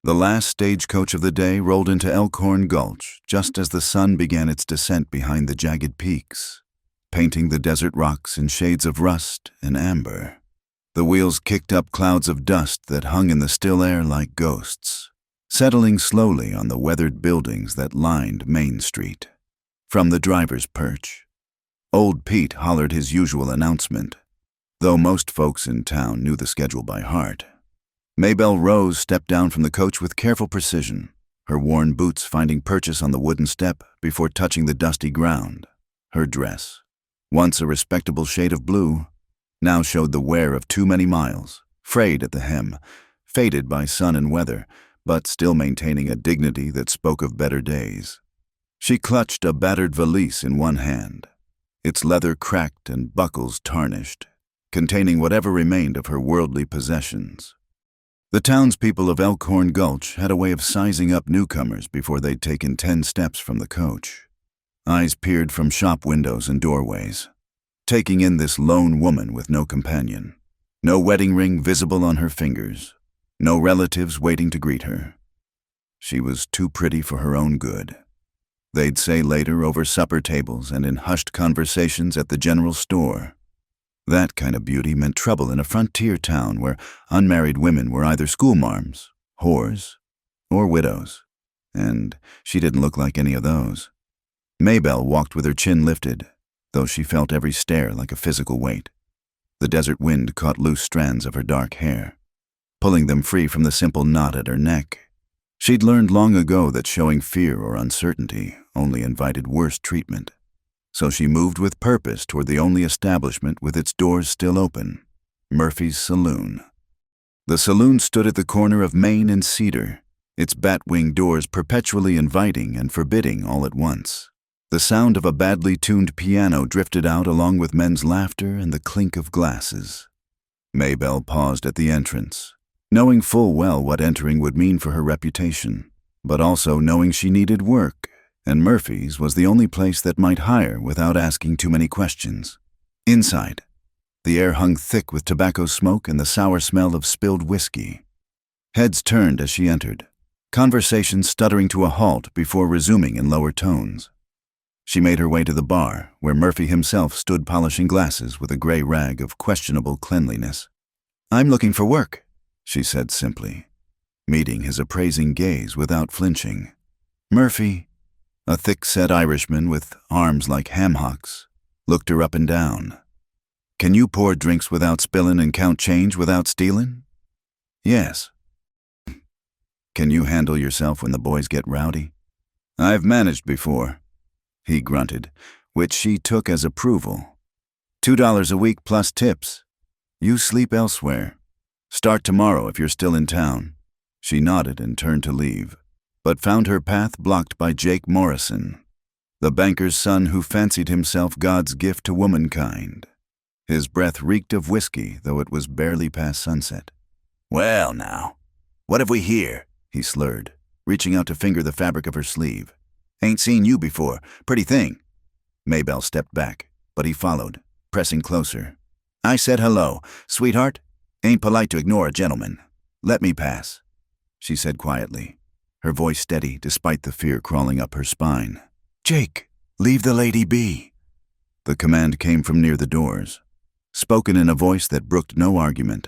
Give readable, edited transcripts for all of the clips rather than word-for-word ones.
The last stagecoach of the day rolled into Elkhorn Gulch just as the sun began its descent behind the jagged peaks, painting the desert rocks in shades of rust and amber. The wheels kicked up clouds of dust that hung in the still air like ghosts, settling slowly on the weathered buildings that lined Main Street. From the driver's perch, Old Pete hollered his usual announcement, though most folks in town knew the schedule by heart. Maybelle Rose stepped down from the coach with careful precision, her worn boots finding purchase on the wooden step before touching the dusty ground. Her dress, once a respectable shade of blue, now showed the wear of too many miles, frayed at the hem, faded by sun and weather, but still maintaining a dignity that spoke of better days. She clutched a battered valise in one hand, its leather cracked and buckles tarnished, containing whatever remained of her worldly possessions. The townspeople of Elkhorn Gulch had a way of sizing up newcomers before they'd taken 10 steps from the coach. Eyes peered from shop windows and doorways, taking in this lone woman with no companion, no wedding ring visible on her fingers, no relatives waiting to greet her. She was too pretty for her own good. They'd say later over supper tables and in hushed conversations at the general store. That kind of beauty meant trouble in a frontier town where unmarried women were either schoolmarms, whores, or widows, and she didn't look like any of those. Maybelle walked with her chin lifted, though she felt every stare like a physical weight. The desert wind caught loose strands of her dark hair, pulling them free from the simple knot at her neck. She'd learned long ago that showing fear or uncertainty only invited worse treatment. So she moved with purpose toward the only establishment with its doors still open, Murphy's Saloon. The saloon stood at the corner of Main and Cedar, its bat-wing doors perpetually inviting and forbidding all at once. The sound of a badly tuned piano drifted out along with men's laughter and the clink of glasses. Maybelle paused at the entrance, knowing full well what entering would mean for her reputation, but also knowing she needed work, and Murphy's was the only place that might hire without asking too many questions. Inside, the air hung thick with tobacco smoke and the sour smell of spilled whiskey. Heads turned as she entered, conversation stuttering to a halt before resuming in lower tones. She made her way to the bar, where Murphy himself stood polishing glasses with a gray rag of questionable cleanliness. "I'm looking for work," she said simply, meeting his appraising gaze without flinching. Murphy, a thick-set Irishman with arms like ham hocks, looked her up and down. "Can you pour drinks without spillin' and count change without stealin'?" "Yes." "Can you handle yourself when the boys get rowdy?" "I've managed before," he grunted, which she took as approval. $2 a week plus tips. You sleep elsewhere. Start tomorrow if you're still in town." She nodded and turned to leave, but found her path blocked by Jake Morrison, the banker's son who fancied himself God's gift to womankind. His breath reeked of whiskey, though it was barely past sunset. "Well now, what have we here?" he slurred, reaching out to finger the fabric of her sleeve. "Ain't seen you before. Pretty thing." Maybelle stepped back, but he followed, pressing closer. "I said hello. Sweetheart, ain't polite to ignore a gentleman. Let me pass," she said quietly, her voice steady despite the fear crawling up her spine. "Jake, leave the lady be." The command came from near the doors, spoken in a voice that brooked no argument.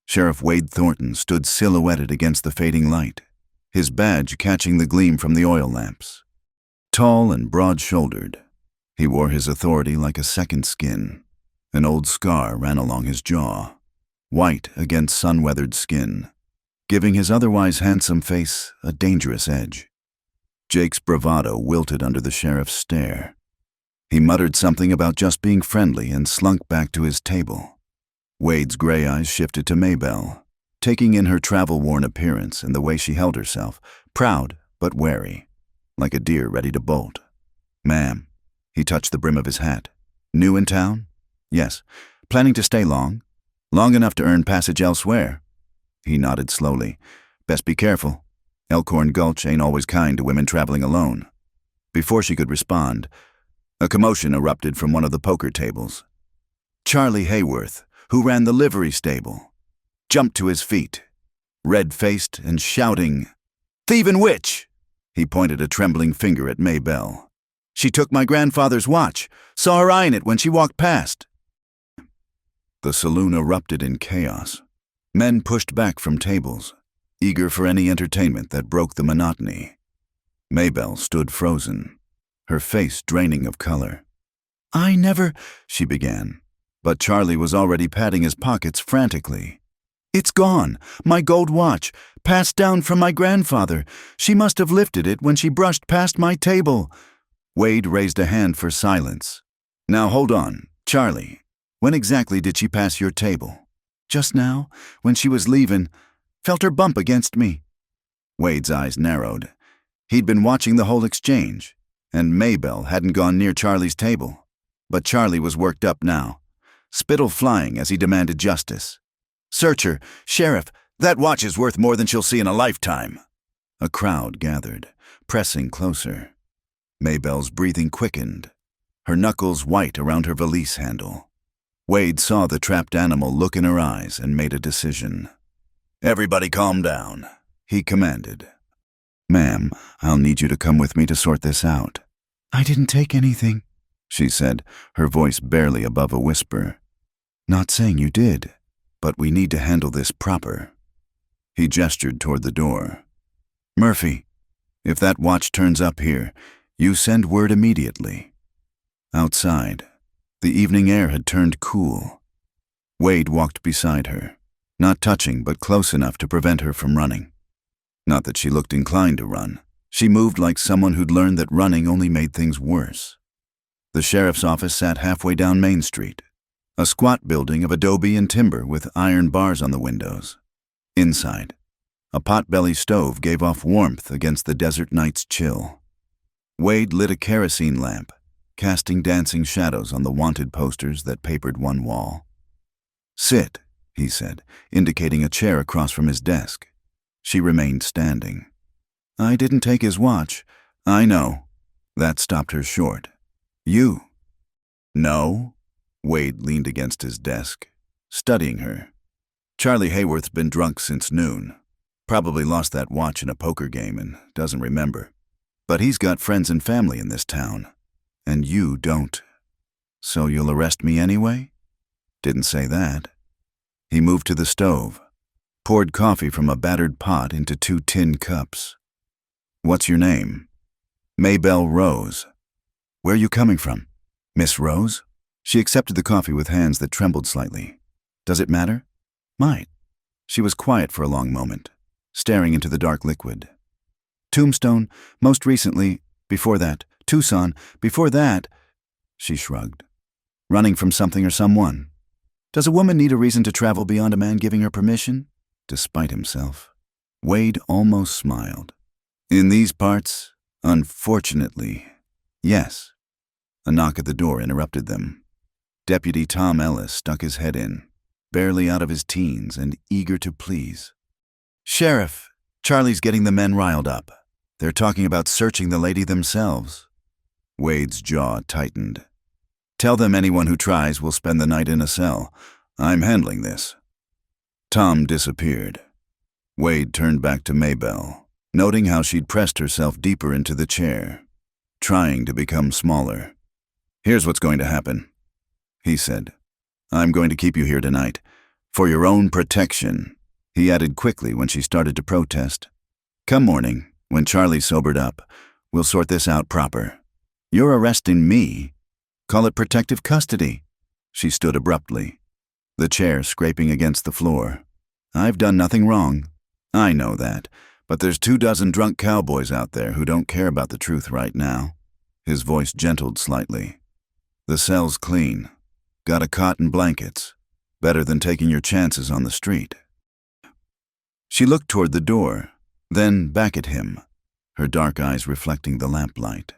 Sheriff Wade Thornton stood silhouetted against the fading light, his badge catching the gleam from the oil lamps. Tall and broad-shouldered, he wore his authority like a second skin. An old scar ran along his jaw, white against sun-weathered skin, giving his otherwise handsome face a dangerous edge. Jake's bravado wilted under the sheriff's stare. He muttered something about just being friendly and slunk back to his table. Wade's gray eyes shifted to Maybelle, taking in her travel-worn appearance and the way she held herself, proud but wary, like a deer ready to bolt. "Ma'am," he touched the brim of his hat. "New in town?" "Yes. Planning to stay long? Long enough to earn passage elsewhere?" He nodded slowly. "Best be careful. Elkhorn Gulch ain't always kind to women traveling alone." Before she could respond, a commotion erupted from one of the poker tables. Charlie Hayworth, who ran the livery stable, jumped to his feet. red-faced and shouting, "Thievin' witch!" He pointed a trembling finger at Maybelle. "She took my grandfather's watch. Saw her eyeing it when she walked past." The saloon erupted in chaos. Men pushed back from tables, eager for any entertainment that broke the monotony. Maybelle stood frozen, her face draining of color. "I never—" she began, but Charlie was already patting his pockets frantically. "It's gone. My gold watch, passed down from my grandfather. She must have lifted it when she brushed past my table." Wade raised a hand for silence. "Now hold on, Charlie. When exactly did she pass your table?" "Just now, when she was leaving. Felt her bump against me." Wade's eyes narrowed. He'd been watching the whole exchange, and Maybelle hadn't gone near Charlie's table. But Charlie was worked up now, spittle flying as he demanded justice. "Search her, Sheriff. That watch is worth more than she'll see in a lifetime." A crowd gathered, pressing closer. Maybelle's breathing quickened, her knuckles white around her valise handle. Wade saw the trapped animal look in her eyes and made a decision. "Everybody calm down," he commanded. "Ma'am, I'll need you to come with me to sort this out." "I didn't take anything," she said, her voice barely above a whisper. "Not saying you did, but we need to handle this proper." He gestured toward the door. "Murphy, if that watch turns up here, you send word immediately." Outside, the evening air had turned cool. Wade walked beside her, not touching but close enough to prevent her from running. Not that she looked inclined to run. She moved like someone who'd learned that running only made things worse. The sheriff's office sat halfway down Main Street, a squat building of adobe and timber with iron bars on the windows. Inside, a potbelly stove gave off warmth against the desert night's chill. Wade lit a kerosene lamp, casting dancing shadows on the wanted posters that papered one wall. "Sit," he said, indicating a chair across from his desk. She remained standing. "I didn't take his watch." "I know." That stopped her short. "You?" "No." Wade leaned against his desk, studying her. "Charlie Hayworth's been drunk since noon. Probably lost that watch in a poker game and doesn't remember. But he's got friends and family in this town. And you don't. So you'll arrest me anyway?" "Didn't say that." He moved to the stove, poured coffee from a battered pot into 2 tin cups. "What's your name?" Maybelle Rose. "Where are you coming from?" "Miss Rose?" She accepted the coffee with hands that trembled slightly. "Does it matter?" "Might." She was quiet for a long moment, staring into the dark liquid. "Tombstone, most recently, before that. Tucson, before that." She shrugged. "Running from something or someone. Does a woman need a reason to travel beyond a man giving her permission?" Despite himself, Wade almost smiled. "In these parts, unfortunately, yes." A knock at the door interrupted them. Deputy Tom Ellis stuck his head in, barely out of his teens and eager to please. "Sheriff, Charlie's getting the men riled up. They're talking about searching the lady themselves." Wade's jaw tightened. "Tell them anyone who tries will spend the night in a cell. I'm handling this." Tom disappeared. Wade turned back to Maybelle, noting how she'd pressed herself deeper into the chair, trying to become smaller. "Here's what's going to happen," he said. "I'm going to keep you here tonight. For your own protection," he added quickly when she started to protest. "Come morning, when Charlie sobered up, we'll sort this out proper. You're arresting me. Call it protective custody." She stood abruptly, the chair scraping against the floor. "I've done nothing wrong." "I know that, but there's 24 drunk cowboys out there who don't care about the truth right now." His voice gentled slightly. "The cell's clean. Got a cot and blankets. Better than taking your chances on the street." She looked toward the door, then back at him, her dark eyes reflecting the lamplight.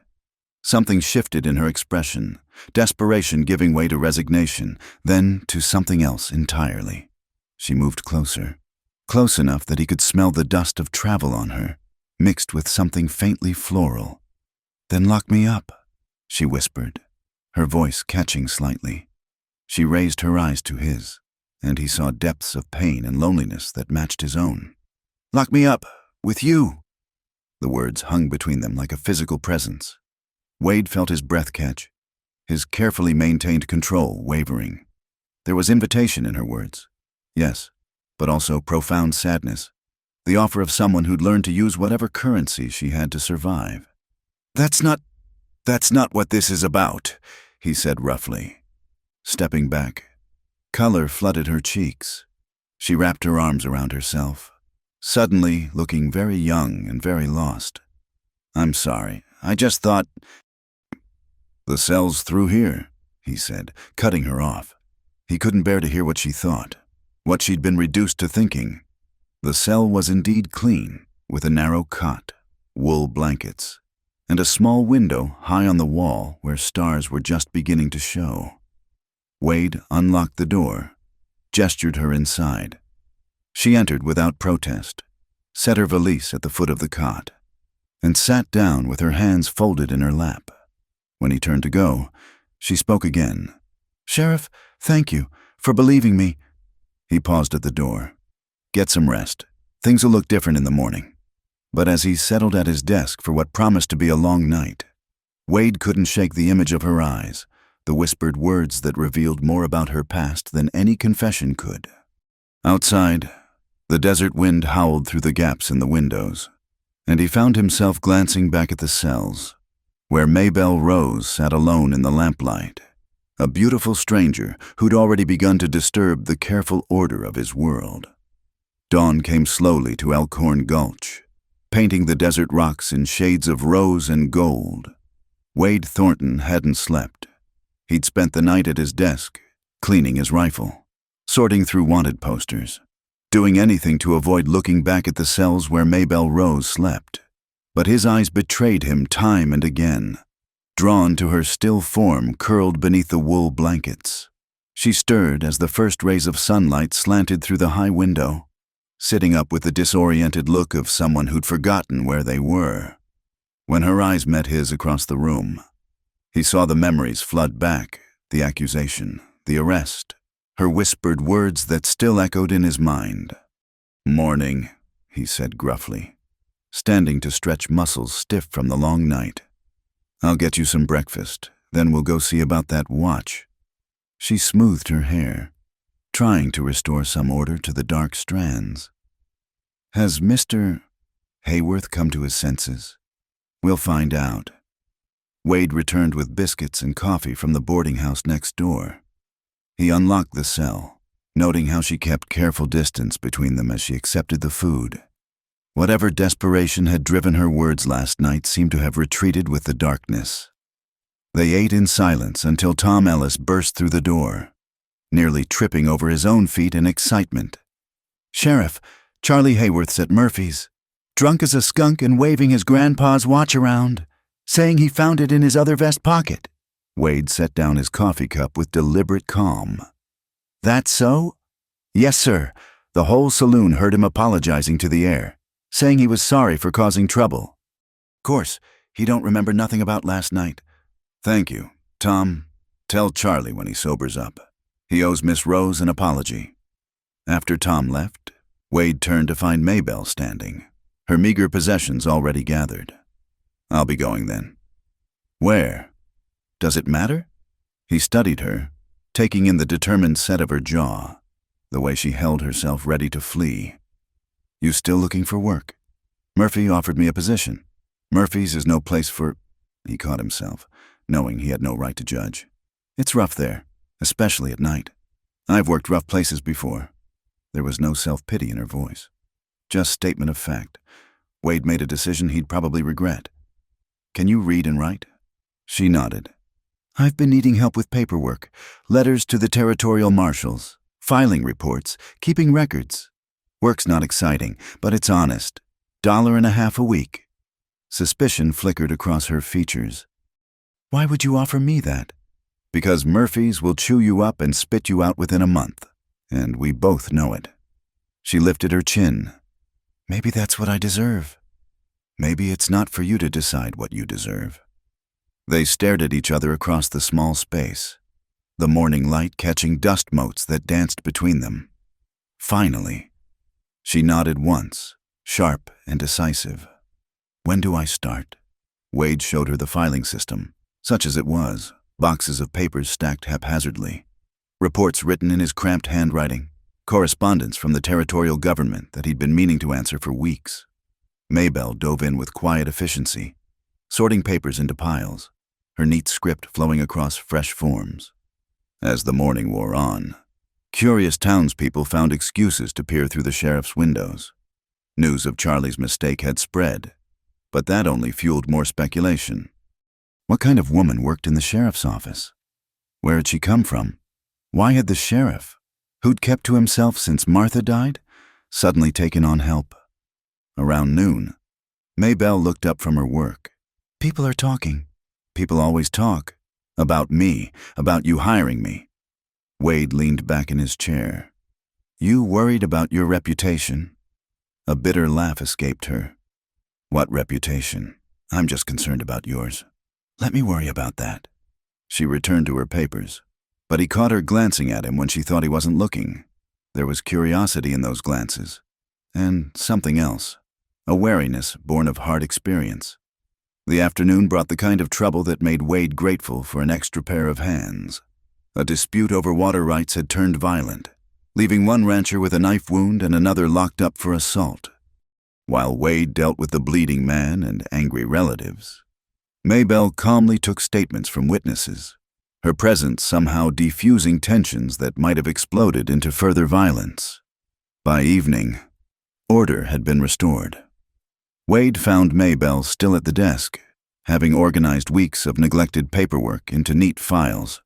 Something shifted in her expression, desperation giving way to resignation, then to something else entirely. She moved closer, close enough that he could smell the dust of travel on her, mixed with something faintly floral. "Then lock me up," she whispered, her voice catching slightly. She raised her eyes to his, and he saw depths of pain and loneliness that matched his own. Lock me up. With you." The words hung between them like a physical presence. Wade felt his breath catch, his carefully maintained control wavering. There was invitation in her words. Yes, but also profound sadness. The offer of someone who'd learned to use whatever currency she had to survive. That's not what this is about," he said roughly. Stepping back, color flooded her cheeks. She wrapped her arms around herself, suddenly looking very young and very lost. "I'm sorry. I just thought—" "The cell's through here," he said, cutting her off. He couldn't bear to hear what she thought, what she'd been reduced to thinking. The cell was indeed clean, with a narrow cot, wool blankets, and a small window high on the wall where stars were just beginning to show. Wade unlocked the door, gestured her inside. She entered without protest, set her valise at the foot of the cot, and sat down with her hands folded in her lap. When he turned to go, she spoke again. "Sheriff, thank you for believing me." He paused at the door. "Get some rest. Things will look different in the morning." But as he settled at his desk for what promised to be a long night, Wade couldn't shake the image of her eyes, the whispered words that revealed more about her past than any confession could. Outside, the desert wind howled through the gaps in the windows, and he found himself glancing back at the cells, where Maybelle Rose sat alone in the lamplight, a beautiful stranger who'd already begun to disturb the careful order of his world. Dawn came slowly to Elkhorn Gulch, painting the desert rocks in shades of rose and gold. Wade Thornton hadn't slept. He'd spent the night at his desk, cleaning his rifle, sorting through wanted posters, doing anything to avoid looking back at the cells where Maybelle Rose slept. But his eyes betrayed him time and again, drawn to her still form curled beneath the wool blankets. She stirred as the first rays of sunlight slanted through the high window, sitting up with the disoriented look of someone who'd forgotten where they were. When her eyes met his across the room, he saw the memories flood back, the accusation, the arrest, her whispered words that still echoed in his mind. "Morning," he said gruffly, standing to stretch muscles stiff from the long night. "I'll get you some breakfast, then we'll go see about that watch." She smoothed her hair, trying to restore some order to the dark strands. "Has Mr. Hayworth come to his senses? We'll find out." Wade returned with biscuits and coffee from the boarding house next door. He unlocked the cell, noting how she kept careful distance between them as she accepted the food. Whatever desperation had driven her words last night seemed to have retreated with the darkness. They ate in silence until Tom Ellis burst through the door, nearly tripping over his own feet in excitement. "Sheriff, Charlie Hayworth's at Murphy's, drunk as a skunk and waving his grandpa's watch around, saying he found it in his other vest pocket." Wade set down his coffee cup with deliberate calm. "That so?" "Yes, sir. The whole saloon heard him apologizing to the air, saying he was sorry for causing trouble. Course, he don't remember nothing about last night." "Thank you. Tom, tell Charlie when he sobers up. He owes Miss Rose an apology." After Tom left, Wade turned to find Maybelle standing, her meager possessions already gathered. "I'll be going then." "Where? Does it matter?" He studied her, taking in the determined set of her jaw, the way she held herself ready to flee. "You still looking for work? Murphy offered me a position. Murphy's is no place for—" He caught himself, knowing he had no right to judge. "It's rough there, especially at night. I've worked rough places before." There was no self-pity in her voice, just statement of fact. Wade made a decision he'd probably regret. "Can you read and write?" She nodded. "I've been needing help with paperwork, letters to the territorial marshals, filing reports, keeping records. Work's not exciting, but it's honest. $1.50 a week." Suspicion flickered across her features. "Why would you offer me that?" "Because Murphy's will chew you up and spit you out within a month, and we both know it." She lifted her chin. "Maybe that's what I deserve. Maybe it's not for you to decide what you deserve." They stared at each other across the small space, the morning light catching dust motes that danced between them. Finally, she nodded once, sharp and decisive. When do I start? Wade showed her the filing system, such as it was, boxes of papers stacked haphazardly, reports written in his cramped handwriting, correspondence from the territorial government that he'd been meaning to answer for weeks. Maybelle dove in with quiet efficiency, sorting papers into piles, her neat script flowing across fresh forms. As the morning wore on, curious townspeople found excuses to peer through the sheriff's windows. News of Charlie's mistake had spread, but that only fueled more speculation. What kind of woman worked in the sheriff's office? Where had she come from? Why had the sheriff, who'd kept to himself since Martha died, suddenly taken on help? Around noon, Maybelle looked up from her work. People are talking. People always talk. About me, about you hiring me. Wade leaned back in his chair. You worried about your reputation? A bitter laugh escaped her. What reputation? I'm just concerned about yours. Let me worry about that. She returned to her papers, but he caught her glancing at him when she thought he wasn't looking. There was curiosity in those glances, and something else, a wariness born of hard experience. The afternoon brought the kind of trouble that made Wade grateful for an extra pair of hands. A dispute over water rights had turned violent, leaving one rancher with a knife wound and another locked up for assault. While Wade dealt with the bleeding man and angry relatives, Maybelle calmly took statements from witnesses, her presence somehow defusing tensions that might have exploded into further violence. By evening, order had been restored. Wade found Maybelle still at the desk, having organized weeks of neglected paperwork into neat files.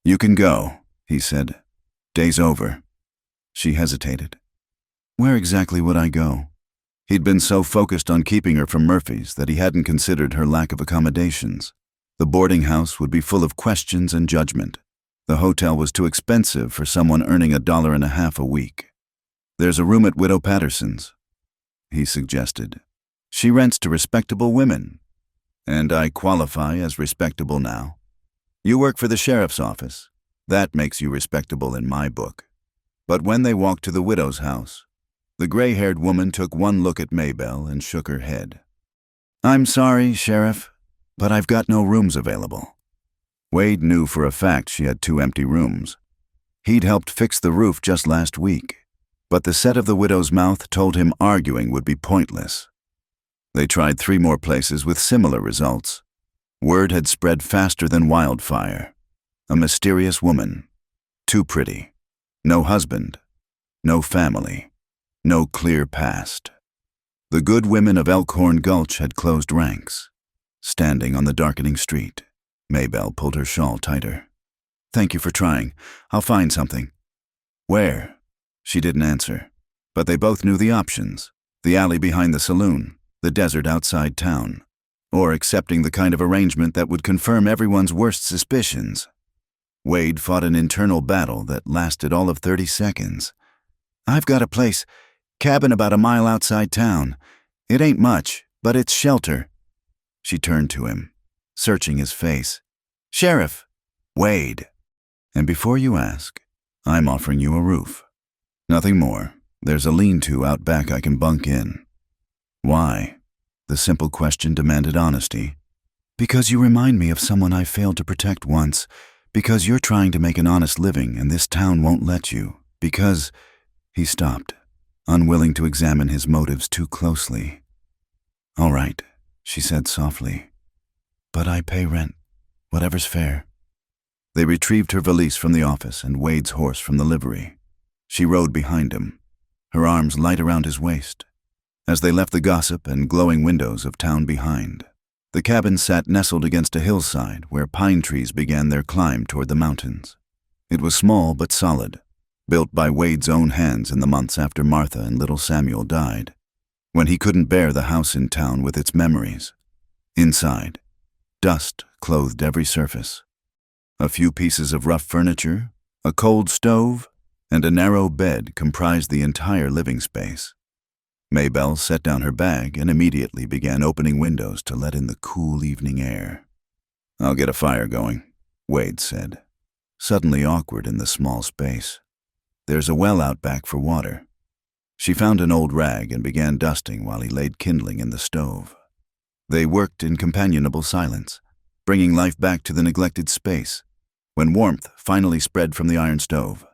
You can go, he said. Day's over. She hesitated. Where exactly would I go? He'd been so focused on keeping her from Murphy's that he hadn't considered her lack of accommodations. The boarding house would be full of questions and judgment. The hotel was too expensive for someone earning $1.50 a week. There's a room at Widow Patterson's, he suggested. She rents to respectable women, and I qualify as respectable now. You work for the sheriff's office. That makes you respectable in my book. But when they walked to the widow's house, the gray-haired woman took one look at Maybelle and shook her head. I'm sorry, Sheriff, but I've got no rooms available. Wade knew for a fact she had 2 empty rooms. He'd helped fix the roof just last week, but the set of the widow's mouth told him arguing would be pointless. They tried 3 more places with similar results. Word had spread faster than wildfire. A mysterious woman, too pretty, no husband, no family, no clear past. The good women of Elkhorn Gulch had closed ranks. Standing on the darkening street, Maybelle pulled her shawl tighter. Thank you for trying. I'll find something. Where? She didn't answer, but they both knew the options. The alley behind the saloon, the desert outside town, or accepting the kind of arrangement that would confirm everyone's worst suspicions. Wade fought an internal battle that lasted all of 30 seconds. I've got a place, cabin about a mile outside town. It ain't much, but it's shelter. She turned to him, searching his face. Sheriff, Wade. And before you ask, I'm offering you a roof. Nothing more. There's a lean-to out back I can bunk in. Why? The simple question demanded honesty. Because you remind me of someone I failed to protect once. Because you're trying to make an honest living and this town won't let you. Because... He stopped, unwilling to examine his motives too closely. All right, she said softly. But I pay rent. Whatever's fair. They retrieved her valise from the office and Wade's horse from the livery. She rode behind him, her arms light around his waist. As they left the gossip and glowing windows of town behind, the cabin sat nestled against a hillside where pine trees began their climb toward the mountains. It was small but solid, built by Wade's own hands in the months after Martha and little Samuel died, when he couldn't bear the house in town with its memories. Inside, dust clothed every surface. A few pieces of rough furniture, a cold stove, and a narrow bed comprised the entire living space. Maybelle set down her bag and immediately began opening windows to let in the cool evening air. I'll get a fire going, Wade said, suddenly awkward in the small space. There's a well out back for water. She found an old rag and began dusting while he laid kindling in the stove. They worked in companionable silence, bringing life back to the neglected space, when warmth finally spread from the iron stove.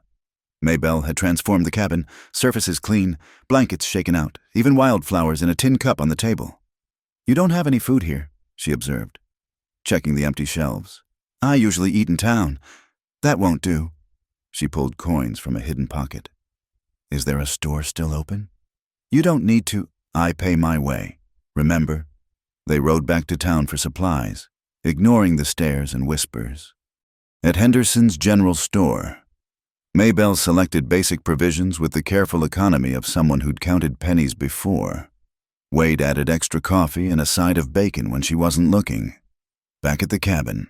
Maybelle had transformed the cabin, surfaces clean, blankets shaken out, even wildflowers in a tin cup on the table. "You don't have any food here," she observed, checking the empty shelves. "I usually eat in town. That won't do." She pulled coins from a hidden pocket. "Is there a store still open?" "You don't need to. I pay my way. Remember?" They rode back to town for supplies, ignoring the stares and whispers. At Henderson's general store, Maybelle selected basic provisions with the careful economy of someone who'd counted pennies before. Wade added extra coffee and a side of bacon when she wasn't looking. Back at the cabin,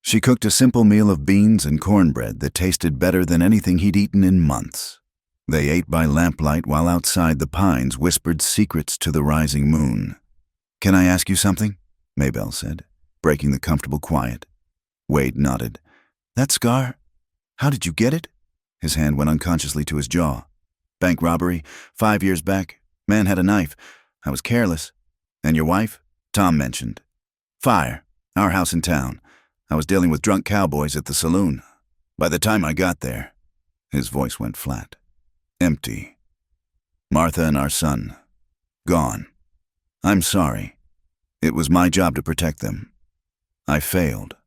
she cooked a simple meal of beans and cornbread that tasted better than anything he'd eaten in months. They ate by lamplight while outside the pines whispered secrets to the rising moon. "Can I ask you something?" Maybelle said, breaking the comfortable quiet. Wade nodded. "That scar? How did you get it?" His hand went unconsciously to his jaw. "Bank robbery, 5 years back. Man had a knife. I was careless. And your wife?" Tom mentioned. "Fire. Our house in town. I was dealing with drunk cowboys at the saloon. By the time I got there," his voice went flat. "Empty. Martha and our son. Gone. I'm sorry. It was my job to protect them. I failed."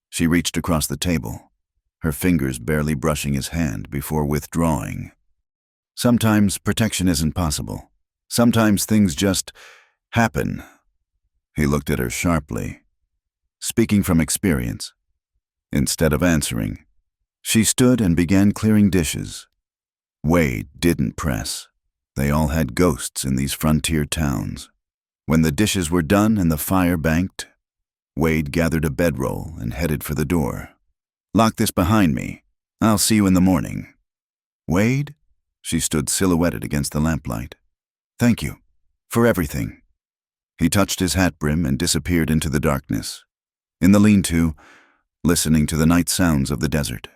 She reached across the table, her fingers barely brushing his hand before withdrawing. "Sometimes protection isn't possible. Sometimes things just happen." He looked at her sharply, speaking from experience. Instead of answering, she stood and began clearing dishes. Wade didn't press. They all had ghosts in these frontier towns. When the dishes were done and the fire banked, Wade gathered a bedroll and headed for the door. "Lock this behind me. I'll see you in the morning." "Wade?" She stood silhouetted against the lamplight. "Thank you. For everything." He touched his hat brim and disappeared into the darkness. In the lean-to, listening to the night sounds of the desert,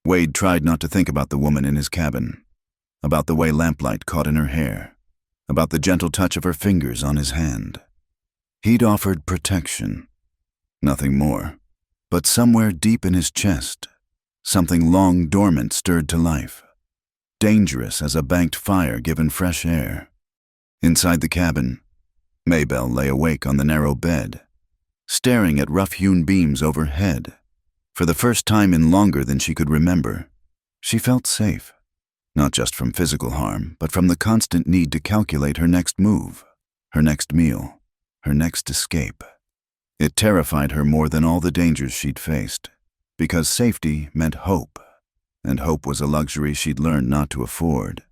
Wade tried not to think about the woman in his cabin, about the way lamplight caught in her hair, about the gentle touch of her fingers on his hand. He'd offered protection. Nothing more. But somewhere deep in his chest, something long dormant stirred to life, dangerous as a banked fire given fresh air. Inside the cabin, Maybelle lay awake on the narrow bed, staring at rough-hewn beams overhead. For the first time in longer than she could remember, she felt safe, not just from physical harm, but from the constant need to calculate her next move, her next meal, her next escape. It terrified her more than all the dangers she'd faced, because safety meant hope, and hope was a luxury she'd learned not to afford.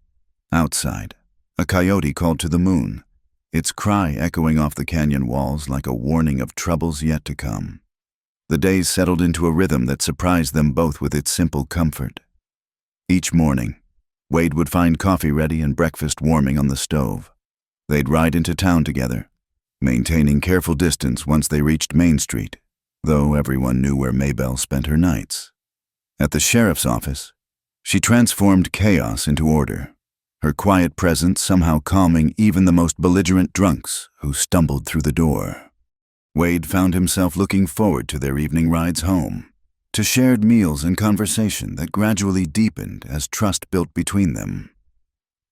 Outside, a coyote called to the moon, its cry echoing off the canyon walls like a warning of troubles yet to come. The days settled into a rhythm that surprised them both with its simple comfort. Each morning, Wade would find coffee ready and breakfast warming on the stove. They'd ride into town together, maintaining careful distance once they reached Main Street, though everyone knew where Maybelle spent her nights. At the sheriff's office, she transformed chaos into order, her quiet presence somehow calming even the most belligerent drunks who stumbled through the door. Wade found himself looking forward to their evening rides home, to shared meals and conversation that gradually deepened as trust built between them.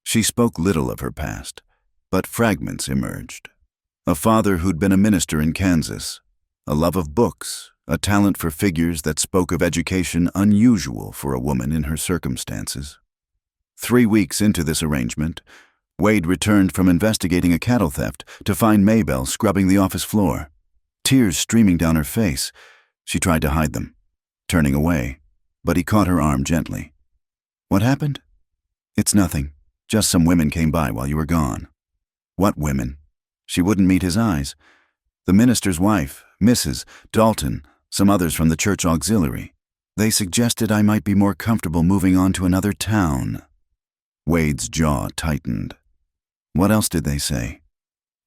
She spoke little of her past, but fragments emerged. A father who'd been a minister in Kansas, a love of books, a talent for figures that spoke of education unusual for a woman in her circumstances. 3 weeks into this arrangement, Wade returned from investigating a cattle theft to find Maybelle scrubbing the office floor. Tears streaming down her face, she tried to hide them, turning away, but he caught her arm gently. "What happened?" "It's nothing. Just some women came by while you were gone." "What women?" She wouldn't meet his eyes. "The minister's wife, Mrs. Dalton, some others from the church auxiliary. They suggested I might be more comfortable moving on to another town." Wade's jaw tightened. "What else did they say?"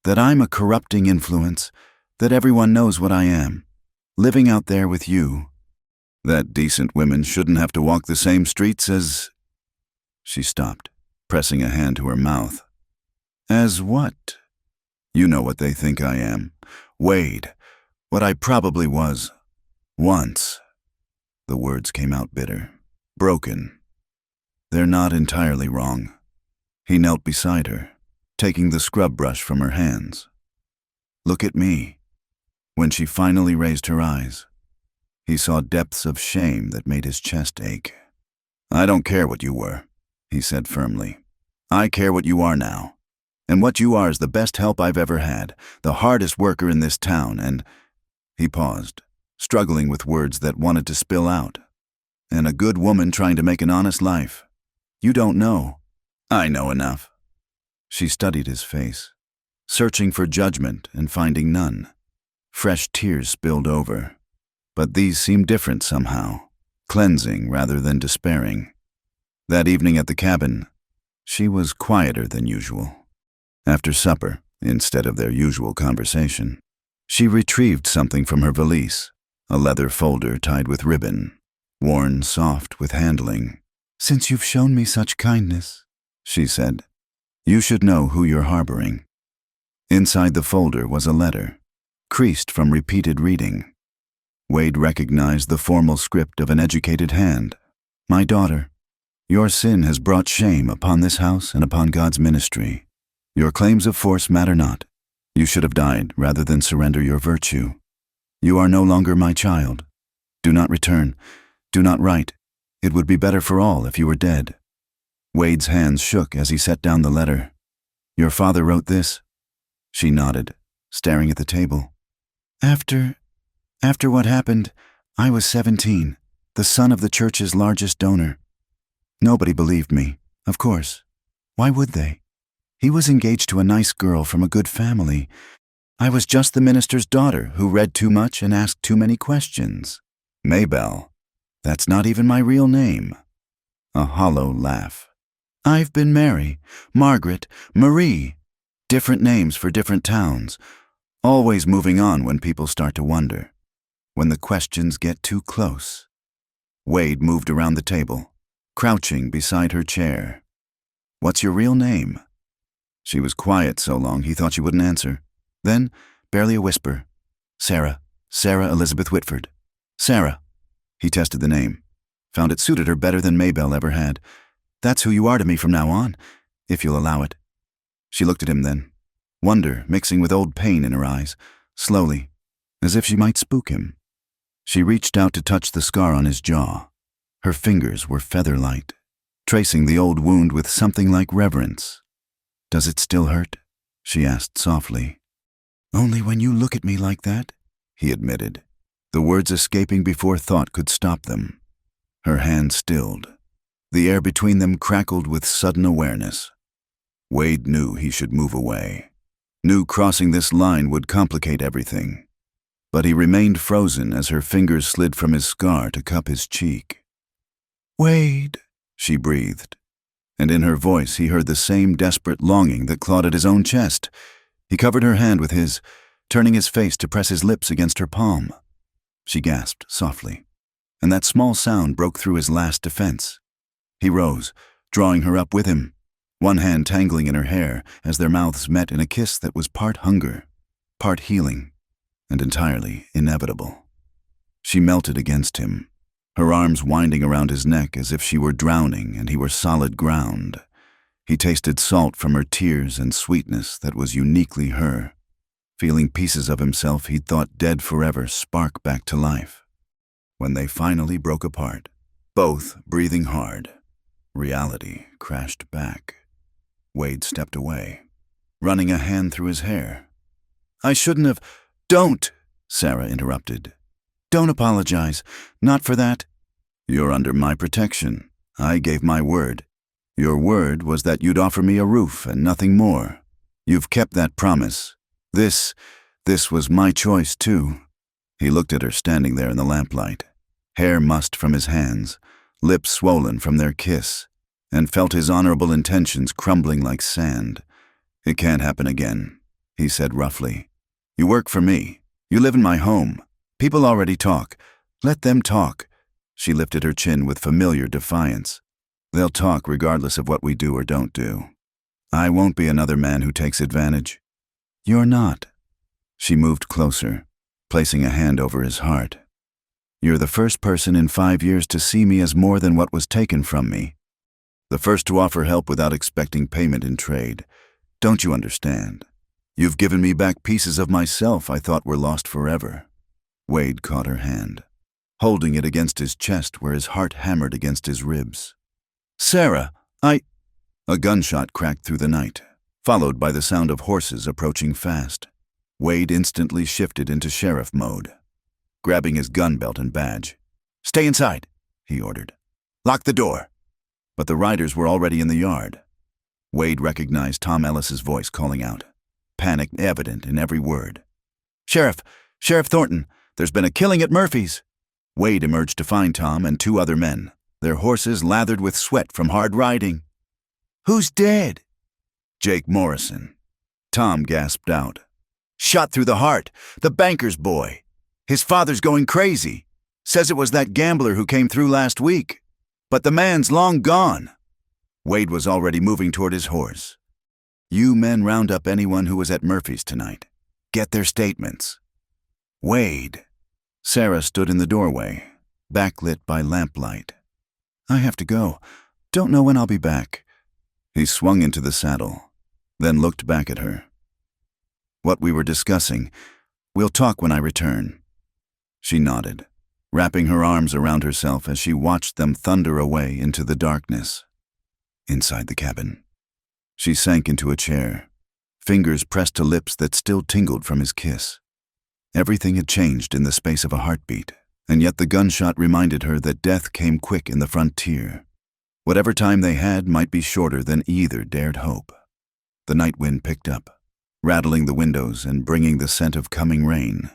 "That I'm a corrupting influence, that everyone knows what I am. Living out there with you." "That decent women shouldn't have to walk the same streets as—" She stopped, pressing a hand to her mouth. As what? You know what they think I am. Wade. What I probably was. Once. The words came out bitter. Broken. They're not entirely wrong. He knelt beside her, taking the scrub brush from her hands. Look at me. When she finally raised her eyes, he saw depths of shame that made his chest ache. I don't care what you were, he said firmly. I care what you are now. And what you are is the best help I've ever had, the hardest worker in this town, and— He paused, struggling with words that wanted to spill out. And a good woman trying to make an honest life. You don't know. I know enough. She studied his face, searching for judgment and finding none. Fresh tears spilled over. But these seemed different somehow, cleansing rather than despairing. That evening at the cabin, she was quieter than usual. After supper, instead of their usual conversation, she retrieved something from her valise, a leather folder tied with ribbon, worn soft with handling. Since you've shown me such kindness, she said, you should know who you're harboring. Inside the folder was a letter, creased from repeated reading. Wade recognized the formal script of an educated hand. My daughter, your sin has brought shame upon this house and upon God's ministry. Your claims of force matter not. You should have died rather than surrender your virtue. You are no longer my child. Do not return. Do not write. It would be better for all if you were dead. Wade's hands shook as he set down the letter. Your father wrote this? She nodded, staring at the table. After what happened, I was 17, the son of the church's largest donor. Nobody believed me, of course. Why would they? He was engaged to a nice girl from a good family. I was just the minister's daughter who read too much and asked too many questions. Maybelle. That's not even my real name. A hollow laugh. I've been Mary, Margaret, Marie. Different names for different towns. Always moving on when people start to wonder. When the questions get too close. Wade moved around the table, crouching beside her chair. What's your real name? She was quiet so long he thought she wouldn't answer. Then, barely a whisper, Sarah Elizabeth Whitford. Sarah. He tested the name, found it suited her better than Maybelle ever had. That's who you are to me from now on, if you'll allow it. She looked at him then, wonder mixing with old pain in her eyes, slowly, as if she might spook him. She reached out to touch the scar on his jaw. Her fingers were feather-light, tracing the old wound with something like reverence. Does it still hurt? She asked softly. Only when you look at me like that, he admitted, the words escaping before thought could stop them. Her hand stilled. The air between them crackled with sudden awareness. Wade knew he should move away, knew crossing this line would complicate everything. But he remained frozen as her fingers slid from his scar to cup his cheek. Wade, she breathed. And in her voice he heard the same desperate longing that clawed at his own chest. He covered her hand with his, turning his face to press his lips against her palm. She gasped softly, and that small sound broke through his last defense. He rose, drawing her up with him, one hand tangling in her hair as their mouths met in a kiss that was part hunger, part healing, and entirely inevitable. She melted against him, her arms winding around his neck as if she were drowning and he were solid ground. He tasted salt from her tears and sweetness that was uniquely her, feeling pieces of himself he'd thought dead forever spark back to life. When they finally broke apart, both breathing hard, reality crashed back. Wade stepped away, running a hand through his hair. I shouldn't have— Don't, Sarah interrupted. Don't apologize. Not for that. You're under my protection. I gave my word. Your word was that you'd offer me a roof and nothing more. You've kept that promise. This was my choice, too. He looked at her standing there in the lamplight, hair mussed from his hands, lips swollen from their kiss, and felt his honorable intentions crumbling like sand. It can't happen again, he said roughly. You work for me. You live in my home. People already talk. Let them talk. She lifted her chin with familiar defiance. They'll talk regardless of what we do or don't do. I won't be another man who takes advantage. You're not. She moved closer, placing a hand over his heart. You're the first person in 5 years to see me as more than what was taken from me. The first to offer help without expecting payment in trade. Don't you understand? You've given me back pieces of myself I thought were lost forever. Wade caught her hand, holding it against his chest where his heart hammered against his ribs. Sarah, A gunshot cracked through the night, followed by the sound of horses approaching fast. Wade instantly shifted into sheriff mode, grabbing his gun belt and badge. Stay inside, he ordered. Lock the door. But the riders were already in the yard. Wade recognized Tom Ellis's voice calling out, panic evident in every word. Sheriff Thornton, there's been a killing at Murphy's. Wade emerged to find Tom and 2 other men, their horses lathered with sweat from hard riding. Who's dead? Jake Morrison. Tom gasped out. Shot through the heart, the banker's boy. His father's going crazy. Says it was that gambler who came through last week. But the man's long gone. Wade was already moving toward his horse. You men round up anyone who was at Murphy's tonight. Get their statements. Wade. Sarah stood in the doorway, backlit by lamplight. I have to go. Don't know when I'll be back. He swung into the saddle, then looked back at her. What we were discussing, we'll talk when I return. She nodded, wrapping her arms around herself as she watched them thunder away into the darkness. Inside the cabin, she sank into a chair, fingers pressed to lips that still tingled from his kiss. Everything had changed in the space of a heartbeat, and yet the gunshot reminded her that death came quick in the frontier. Whatever time they had might be shorter than either dared hope. The night wind picked up, rattling the windows and bringing the scent of coming rain.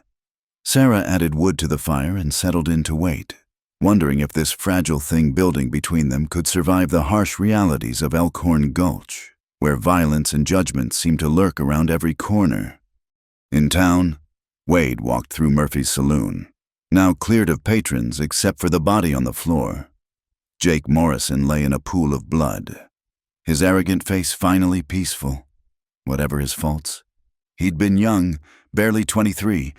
Sarah added wood to the fire and settled in to wait, wondering if this fragile thing building between them could survive the harsh realities of Elkhorn Gulch, where violence and judgment seemed to lurk around every corner. In town, Wade walked through Murphy's saloon, now cleared of patrons except for the body on the floor. Jake Morrison lay in a pool of blood, his arrogant face finally peaceful. Whatever his faults, he'd been young, barely 23,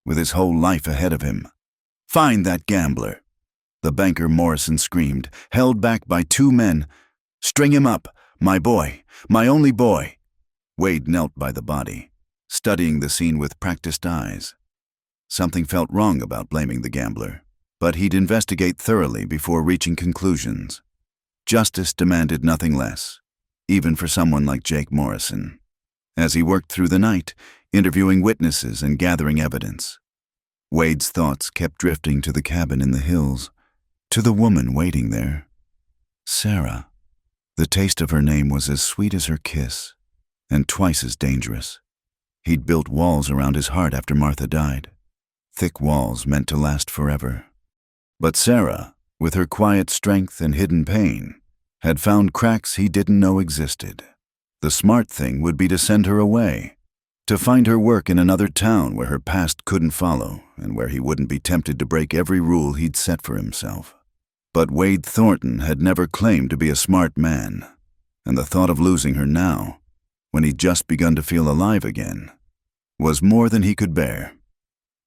with his whole life ahead of him. Find that gambler, the banker Morrison screamed, held back by 2 men. String him up, my boy, my only boy. Wade knelt by the body, studying the scene with practiced eyes. Something felt wrong about blaming the gambler, but he'd investigate thoroughly before reaching conclusions. Justice demanded nothing less, even for someone like Jake Morrison. As he worked through the night, interviewing witnesses and gathering evidence, Wade's thoughts kept drifting to the cabin in the hills, to the woman waiting there. Sarah. The taste of her name was as sweet as her kiss, and twice as dangerous. He'd built walls around his heart after Martha died, thick walls meant to last forever. But Sarah, with her quiet strength and hidden pain, had found cracks he didn't know existed. The smart thing would be to send her away, to find her work in another town where her past couldn't follow and where he wouldn't be tempted to break every rule he'd set for himself. But Wade Thornton had never claimed to be a smart man, and the thought of losing her now, when he'd just begun to feel alive again, was more than he could bear.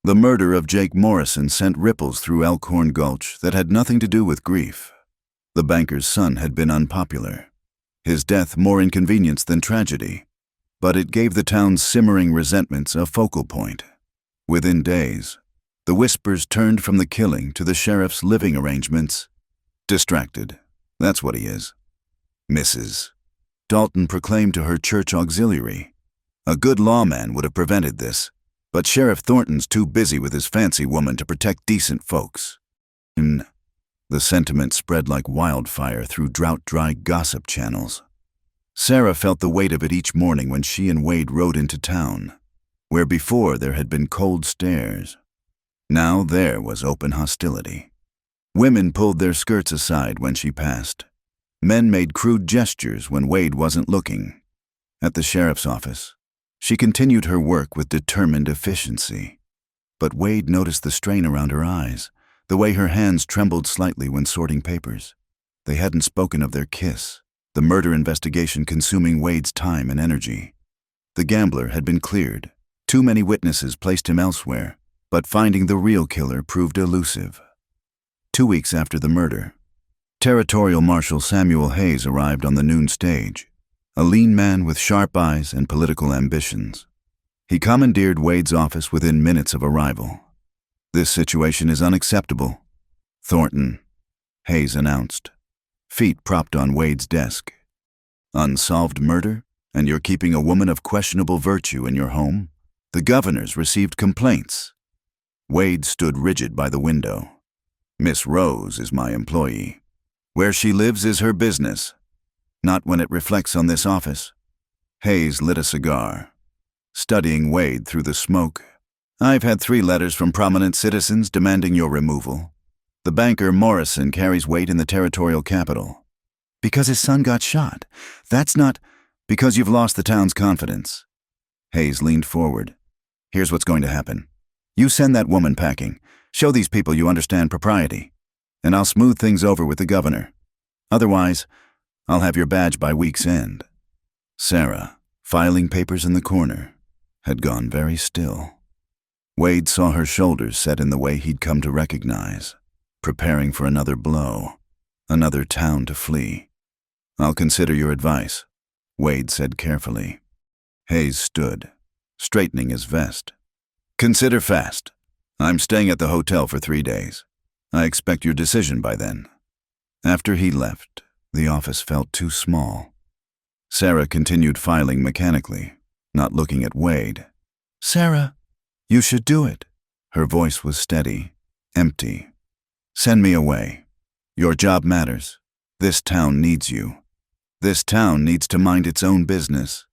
The murder of Jake Morrison sent ripples through Elkhorn Gulch that had nothing to do with grief. The banker's son had been unpopular, his death more inconvenience than tragedy, but it gave the town's simmering resentments a focal point. Within days, the whispers turned from the killing to the sheriff's living arrangements. Distracted, that's what he is. Mrs. Dalton proclaimed to her church auxiliary. A good lawman would have prevented this, but Sheriff Thornton's too busy with his fancy woman to protect decent folks. The sentiment spread like wildfire through drought-dry gossip channels. Sarah felt the weight of it each morning when she and Wade rode into town, where before there had been cold stares. Now there was open hostility. Women pulled their skirts aside when she passed. Men made crude gestures when Wade wasn't looking. At the sheriff's office, she continued her work with determined efficiency. But Wade noticed the strain around her eyes, the way her hands trembled slightly when sorting papers. They hadn't spoken of their kiss, the murder investigation consuming Wade's time and energy. The gambler had been cleared. Too many witnesses placed him elsewhere, but finding the real killer proved elusive. 2 weeks after the murder, Territorial Marshal Samuel Hayes arrived on the noon stage, a lean man with sharp eyes and political ambitions. He commandeered Wade's office within minutes of arrival. "This situation is unacceptable, Thornton," Hayes announced, feet propped on Wade's desk. "Unsolved murder, and you're keeping a woman of questionable virtue in your home? The governor's received complaints." Wade stood rigid by the window. "Miss Rose is my employee. Where she lives is her business, not when it reflects on this office." Hayes lit a cigar, studying Wade through the smoke. "I've had 3 letters from prominent citizens demanding your removal. The banker Morrison carries weight in the territorial capital. Because his son got shot. That's not because you've lost the town's confidence." Hayes leaned forward. "Here's what's going to happen. You send that woman packing. Show these people you understand propriety. And I'll smooth things over with the governor. Otherwise, I'll have your badge by week's end." Sarah, filing papers in the corner, had gone very still. Wade saw her shoulders set in the way he'd come to recognize, preparing for another blow, another town to flee. "I'll consider your advice," Wade said carefully. Hayes stood, straightening his vest. "Consider fast. I'm staying at the hotel for 3 days. I expect your decision by then." After he left, the office felt too small. Sarah continued filing mechanically, not looking at Wade. "Sarah, you should do it." Her voice was steady, empty. "Send me away. Your job matters. This town needs you. This town needs to mind its own business."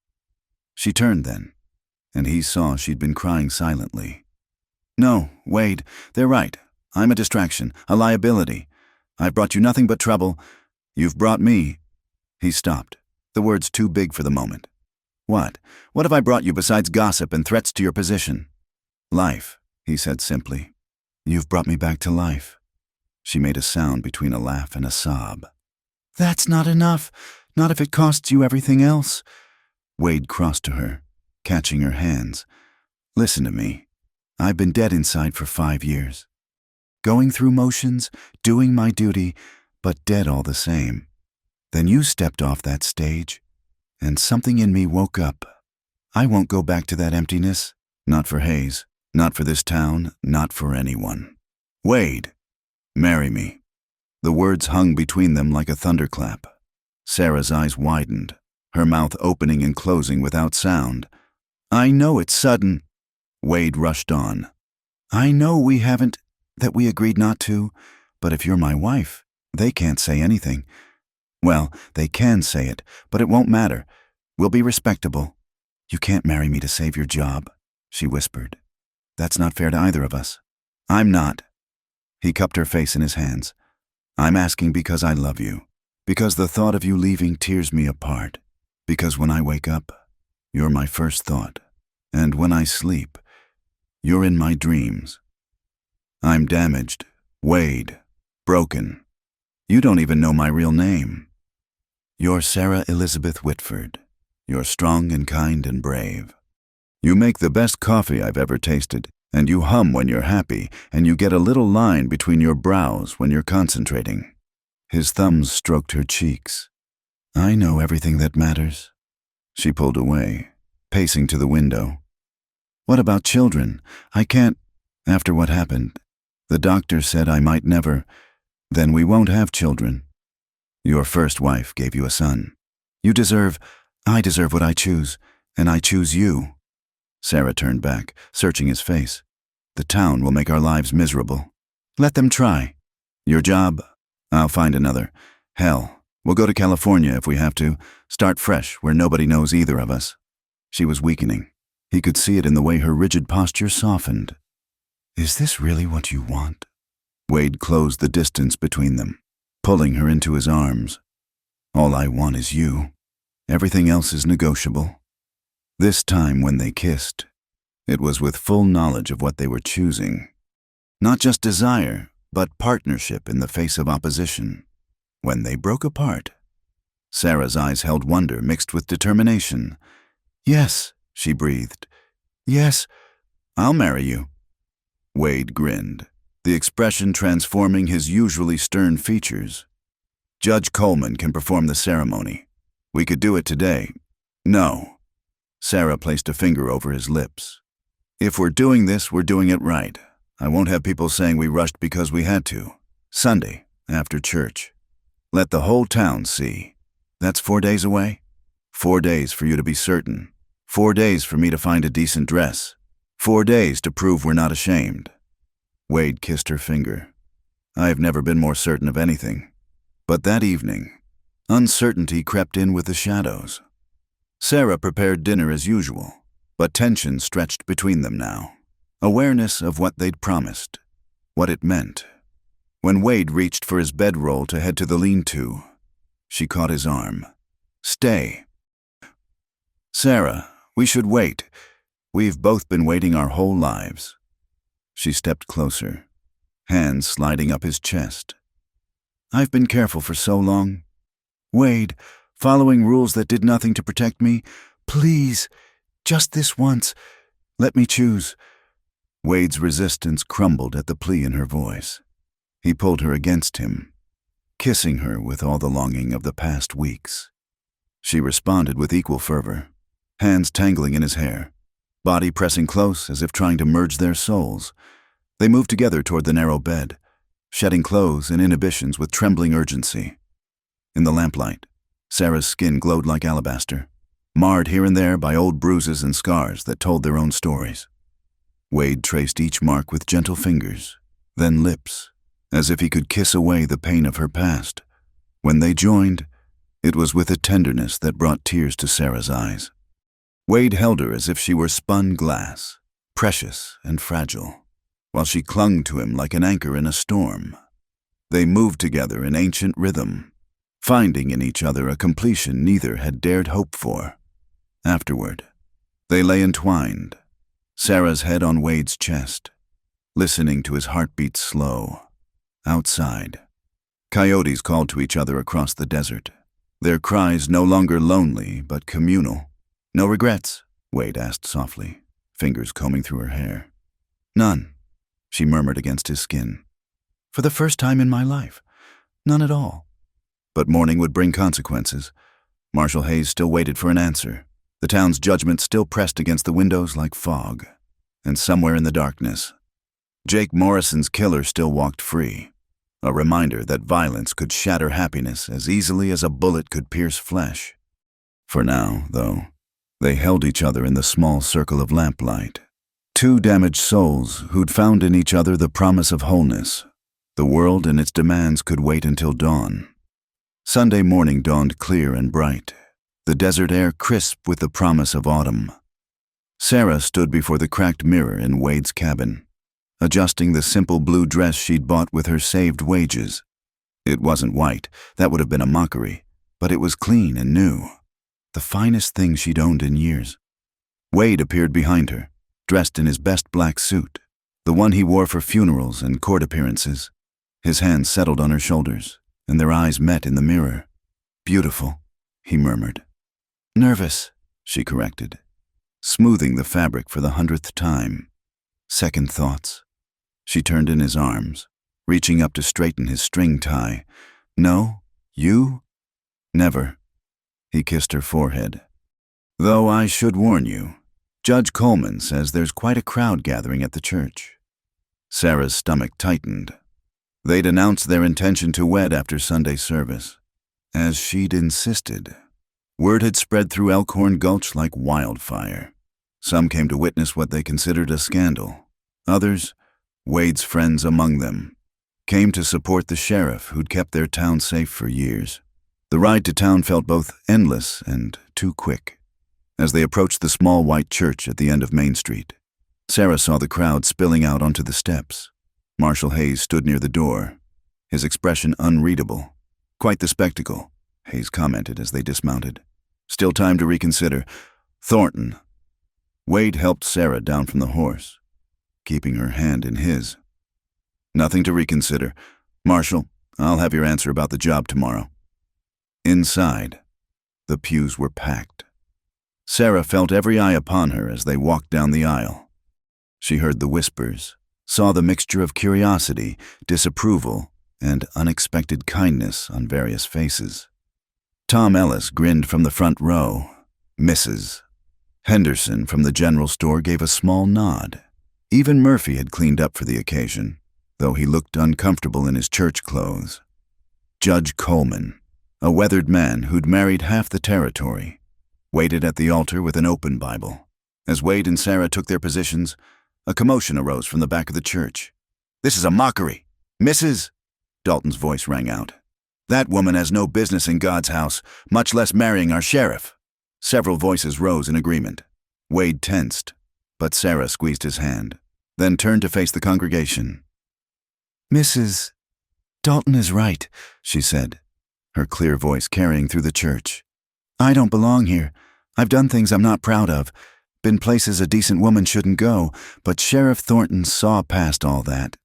She turned then, and he saw she'd been crying silently. "No, Wade, they're right. I'm a distraction, a liability. I've brought you nothing but trouble. You've brought me." He stopped, the words too big for the moment. "What? What have I brought you besides gossip and threats to your position?" "Life," he said simply. "You've brought me back to life." She made a sound between a laugh and a sob. "That's not enough, not if it costs you everything else." Wade crossed to her, catching her hands. "Listen to me. I've been dead inside for 5 years. Going through motions, doing my duty, but dead all the same. Then you stepped off that stage, and something in me woke up. I won't go back to that emptiness. Not for Hayes, not for this town, not for anyone. Wade, marry me." The words hung between them like a thunderclap. Sarah's eyes widened, her mouth opening and closing without sound. "I know it's sudden." Wade rushed on. "I know that we agreed not to, but if you're my wife, they can't say anything. Well, they can say it, but it won't matter. We'll be respectable." "You can't marry me to save your job," she whispered. "That's not fair to either of us." "I'm not." He cupped her face in his hands. "I'm asking because I love you, because the thought of you leaving tears me apart, because when I wake up, you're my first thought, and when I sleep, you're in my dreams. I'm damaged, Wade, broken. You don't even know my real name. You're Sarah Elizabeth Whitford. You're strong and kind and brave. You make the best coffee I've ever tasted, and you hum when you're happy, and you get a little line between your brows when you're concentrating." His thumbs stroked her cheeks. "I know everything that matters." She pulled away, pacing to the window. "What about children? I can't, after what happened. The doctor said I might never. Then we won't have children. Your first wife gave you a son. I deserve what I choose, and I choose you." Sarah turned back, searching his face. "The town will make our lives miserable. Let them try. Your job, I'll find another. Hell, we'll go to California if we have to, start fresh where nobody knows either of us." She was weakening. He could see it in the way her rigid posture softened. "Is this really what you want?" Wade closed the distance between them, pulling her into his arms. "All I want is you. Everything else is negotiable." This time when they kissed, it was with full knowledge of what they were choosing. Not just desire, but partnership in the face of opposition. when they broke apart. Sarah's eyes held wonder mixed with determination. "Yes," she breathed. "Yes, I'll marry you." Wade grinned, the expression transforming his usually stern features. "Judge Coleman can perform the ceremony. We could do it today." "No." Sarah placed a finger over his lips. "If we're doing this, we're doing it right. I won't have people saying we rushed because we had to. Sunday, after church. Let the whole town see. That's 4 days away? 4 days for you to be certain. 4 days for me to find a decent dress. 4 days to prove we're not ashamed." Wade kissed her finger. "I've never been more certain of anything." But that evening, uncertainty crept in with the shadows. Sarah prepared dinner as usual, but tension stretched between them now. Awareness of what they'd promised, what it meant. When Wade reached for his bedroll to head to the lean-to, she caught his arm. "Stay." "Sarah, we should wait. We've both been waiting our whole lives." She stepped closer, hands sliding up his chest. "I've been careful for so long. Wade, following rules that did nothing to protect me. Please, just this once, let me choose." Wade's resistance crumbled at the plea in her voice. He pulled her against him, kissing her with all the longing of the past weeks. She responded with equal fervor, hands tangling in his hair, body pressing close as if trying to merge their souls. They moved together toward the narrow bed, shedding clothes and inhibitions with trembling urgency. In the lamplight, Sarah's skin glowed like alabaster, marred here and there by old bruises and scars that told their own stories. Wade traced each mark with gentle fingers, then lips, as if he could kiss away the pain of her past. When they joined, it was with a tenderness that brought tears to Sarah's eyes. Wade held her as if she were spun glass, precious and fragile, while she clung to him like an anchor in a storm. They moved together in ancient rhythm, finding in each other a completion neither had dared hope for. Afterward, they lay entwined, Sarah's head on Wade's chest, listening to his heartbeat slow. Outside, coyotes called to each other across the desert, their cries no longer lonely but communal. "No regrets?" Wade asked softly, fingers combing through her hair. "None," she murmured against his skin. "For the first time in my life, none at all." But morning would bring consequences. Marshal Hayes still waited for an answer. The town's judgment still pressed against the windows like fog. And somewhere in the darkness, Jake Morrison's killer still walked free, a reminder that violence could shatter happiness as easily as a bullet could pierce flesh. For now, though, they held each other in the small circle of lamplight. Two damaged souls who'd found in each other the promise of wholeness. The world and its demands could wait until dawn. Sunday morning dawned clear and bright, the desert air crisp with the promise of autumn. Sarah stood before the cracked mirror in Wade's cabin, adjusting the simple blue dress she'd bought with her saved wages. It wasn't white, that would have been a mockery, but it was clean and new, the finest thing she'd owned in years. Wade appeared behind her, dressed in his best black suit, the one he wore for funerals and court appearances. His hands settled on her shoulders, and their eyes met in the mirror. "Beautiful," he murmured. "Nervous," she corrected, smoothing the fabric for the 100th time. "Second thoughts." She turned in his arms, reaching up to straighten his string tie. "No, you? Never." He kissed her forehead. "Though I should warn you, Judge Coleman says there's quite a crowd gathering at the church." Sarah's stomach tightened. They'd announced their intention to wed after Sunday service, as she'd insisted. Word had spread through Elkhorn Gulch like wildfire. Some came to witness what they considered a scandal. Others, Wade's friends among them, came to support the sheriff who'd kept their town safe for years. The ride to town felt both endless and too quick. As they approached the small white church at the end of Main Street, Sarah saw the crowd spilling out onto the steps. Marshal Hayes stood near the door, his expression unreadable. "Quite the spectacle," Hayes commented as they dismounted. "Still time to reconsider. Thornton." Wade helped Sarah down from the horse, keeping her hand in his. "Nothing to reconsider. Marshal, I'll have your answer about the job tomorrow." Inside, the pews were packed. Sarah felt every eye upon her as they walked down the aisle. She heard the whispers, saw the mixture of curiosity, disapproval, and unexpected kindness on various faces. Tom Ellis grinned from the front row. Mrs. Henderson from the general store gave a small nod. Even Murphy had cleaned up for the occasion, though he looked uncomfortable in his church clothes. Judge Coleman, a weathered man who'd married half the territory, waited at the altar with an open Bible. As Wade and Sarah took their positions, a commotion arose from the back of the church. "This is a mockery! Mrs. Dalton's voice rang out. "That woman has no business in God's house, much less marrying our sheriff." Several voices rose in agreement. Wade tensed, but Sarah squeezed his hand, then turned to face the congregation. "Mrs. Dalton is right," she said, her clear voice carrying through the church. "I don't belong here. I've done things I'm not proud of, been places a decent woman shouldn't go, but Sheriff Thornton saw past all that.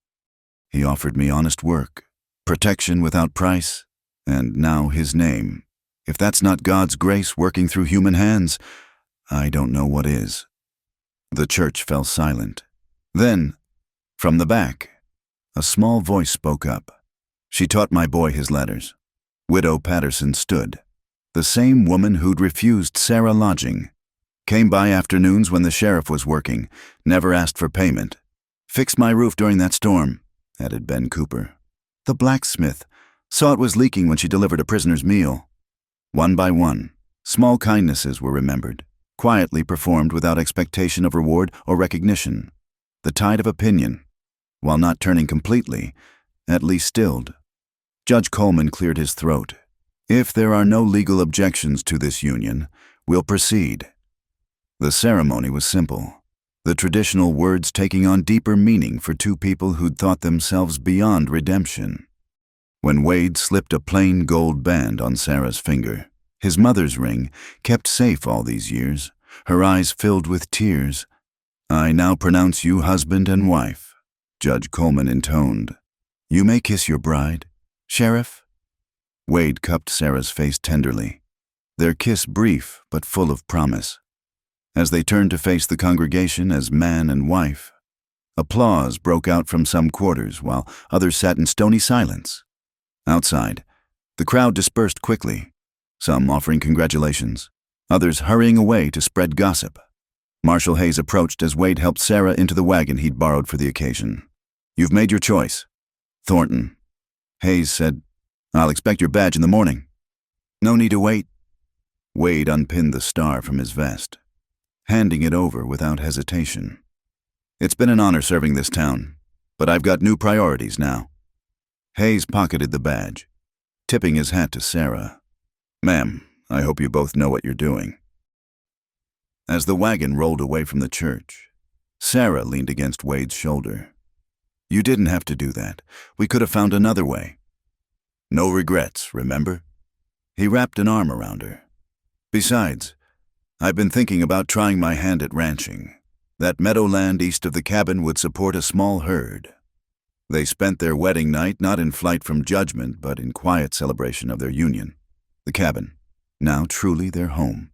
He offered me honest work, protection without price, and now his name. If that's not God's grace working through human hands, I don't know what is." The church fell silent. Then, from the back, a small voice spoke up. "She taught my boy his letters." Widow Patterson stood. The same woman who'd refused Sarah lodging. Came by afternoons when the sheriff was working, never asked for payment. "Fixed my roof during that storm," added Ben Cooper. "The blacksmith saw it was leaking when she delivered a prisoner's meal." One by one, small kindnesses were remembered, quietly performed without expectation of reward or recognition. The tide of opinion, while not turning completely, at least stilled. Judge Coleman cleared his throat. "If there are no legal objections to this union, we'll proceed." The ceremony was simple, the traditional words taking on deeper meaning for two people who'd thought themselves beyond redemption. When Wade slipped a plain gold band on Sarah's finger, his mother's ring, kept safe all these years, her eyes filled with tears, "I now pronounce you husband and wife," Judge Coleman intoned. "You may kiss your bride, Sheriff." Wade cupped Sarah's face tenderly, their kiss brief but full of promise. As they turned to face the congregation as man and wife, applause broke out from some quarters while others sat in stony silence. Outside, the crowd dispersed quickly, some offering congratulations, others hurrying away to spread gossip. Marshal Hayes approached as Wade helped Sarah into the wagon he'd borrowed for the occasion. "You've made your choice, Thornton." Hayes said, "I'll expect your badge in the morning." "No need to wait." Wade unpinned the star from his vest, handing it over without hesitation. "It's been an honor serving this town, but I've got new priorities now." Hayes pocketed the badge, tipping his hat to Sarah. "Ma'am, I hope you both know what you're doing." As the wagon rolled away from the church, Sarah leaned against Wade's shoulder. "You didn't have to do that. We could have found another way." "No regrets, remember?" He wrapped an arm around her. "Besides, I've been thinking about trying my hand at ranching. That meadowland east of the cabin would support a small herd." They spent their wedding night not in flight from judgment, but in quiet celebration of their union. The cabin, now truly their home,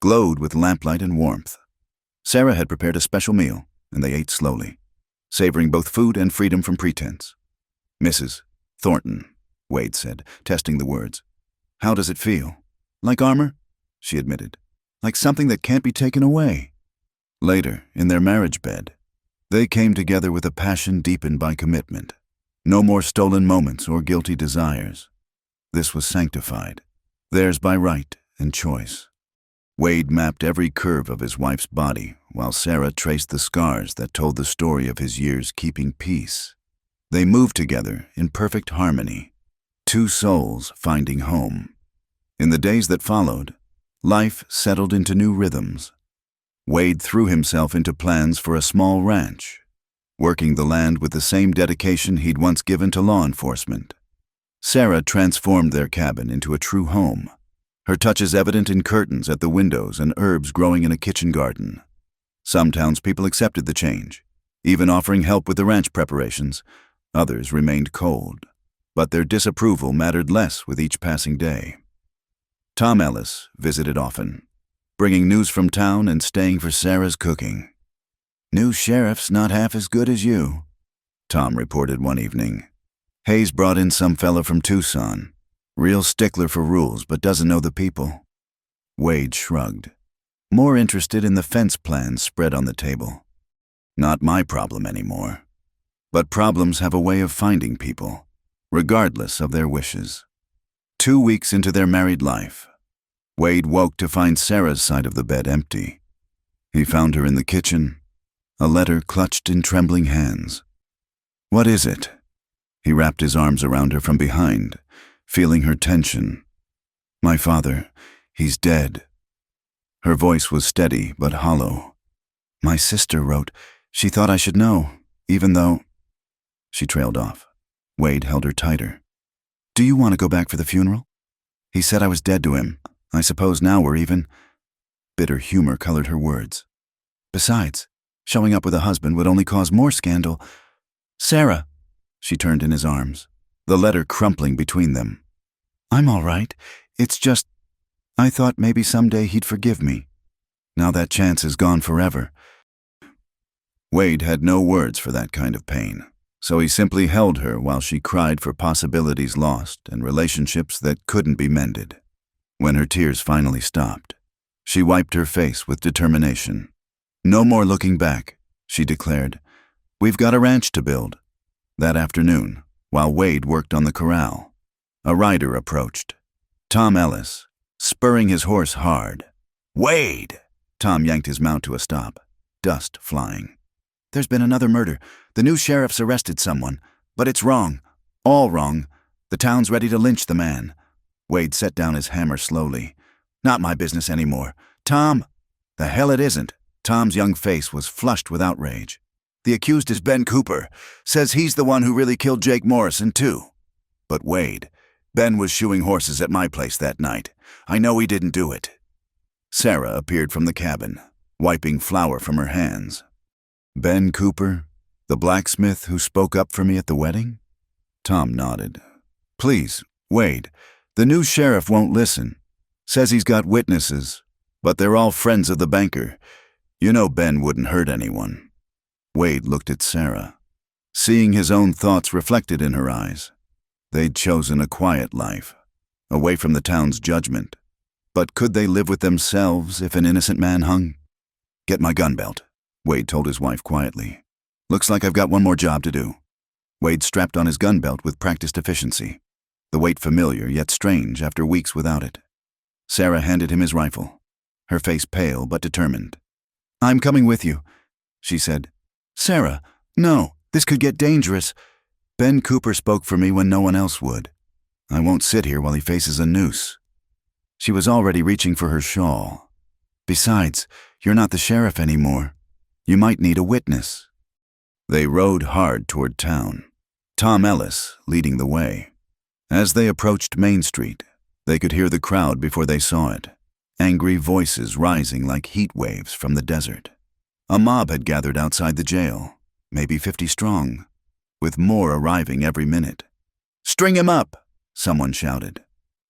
glowed with lamplight and warmth. Sarah had prepared a special meal, and they ate slowly, savoring both food and freedom from pretense. "Mrs. Thornton," Wade said, testing the words. "How does it feel?" "Like armor," she admitted. "Like something that can't be taken away." Later, in their marriage bed, they came together with a passion deepened by commitment. No more stolen moments or guilty desires. This was sanctified, theirs by right and choice. Wade mapped every curve of his wife's body, while Sarah traced the scars that told the story of his years keeping peace. They moved together in perfect harmony, two souls finding home. In the days that followed, life settled into new rhythms. Wade threw himself into plans for a small ranch, working the land with the same dedication he'd once given to law enforcement. Sarah transformed their cabin into a true home, her touches evident in curtains at the windows and herbs growing in a kitchen garden. Some townspeople accepted the change, even offering help with the ranch preparations. Others remained cold. but their disapproval mattered less with each passing day. Tom Ellis visited often, bringing news from town and staying for Sarah's cooking. "New sheriff's not half as good as you," Tom reported one evening. "Hayes brought in some fella from Tucson. Real stickler for rules, but doesn't know the people." Wade shrugged, more interested in the fence plans spread on the table. "Not my problem anymore. But problems have a way of finding people, regardless of their wishes." 2 weeks into their married life, Wade woke to find Sarah's side of the bed empty. He found her in the kitchen, a letter clutched in trembling hands. "What is it?" He wrapped his arms around her from behind, feeling her tension. "My father, he's dead." Her voice was steady but hollow. "My sister wrote. She thought I should know, even though—" She trailed off. Wade held her tighter. "Do you want to go back for the funeral? He said I was dead to him. I suppose now we're even." Bitter humor colored her words. "Besides, showing up with a husband would only cause more scandal." "Sarah!" She turned in his arms, the letter crumpling between them. "I'm all right. It's just, I thought maybe someday he'd forgive me. Now that chance is gone forever." Wade had no words for that kind of pain, so he simply held her while she cried for possibilities lost and relationships that couldn't be mended. When her tears finally stopped, she wiped her face with determination. "No more looking back," she declared. "We've got a ranch to build." That afternoon, while Wade worked on the corral, a rider approached. Tom Ellis, spurring his horse hard. "Wade!" Tom yanked his mount to a stop, dust flying. "There's been another murder. The new sheriff's arrested someone, but it's wrong. All wrong. The town's ready to lynch the man." Wade set down his hammer slowly. "Not my business anymore. Tom!" "The hell it isn't." Tom's young face was flushed with outrage. "The accused is Ben Cooper. Says he's the one who really killed Jake Morrison, too." "But Wade, Ben was shoeing horses at my place that night. I know he didn't do it." Sarah appeared from the cabin, wiping flour from her hands. "Ben Cooper, the blacksmith who spoke up for me at the wedding?" Tom nodded. "Please, Wade, the new sheriff won't listen. Says he's got witnesses, but they're all friends of the banker. You know Ben wouldn't hurt anyone." Wade looked at Sarah, seeing his own thoughts reflected in her eyes. They'd chosen a quiet life, away from the town's judgment. But could they live with themselves if an innocent man hung? "Get my gun belt," Wade told his wife quietly. "Looks like I've got one more job to do." Wade strapped on his gun belt with practiced efficiency, the weight familiar yet strange after weeks without it. Sarah handed him his rifle, her face pale but determined. "I'm coming with you," she said. "Sarah, no, this could get dangerous. Ben Cooper spoke for me when no one else would. I won't sit here while he faces a noose." She was already reaching for her shawl. "Besides, you're not the sheriff anymore. You might need a witness." They rode hard toward town, Tom Ellis leading the way. As they approached Main Street, they could hear the crowd before they saw it, angry voices rising like heat waves from the desert. A mob had gathered outside the jail, maybe 50 strong, with more arriving every minute. "String him up!" someone shouted.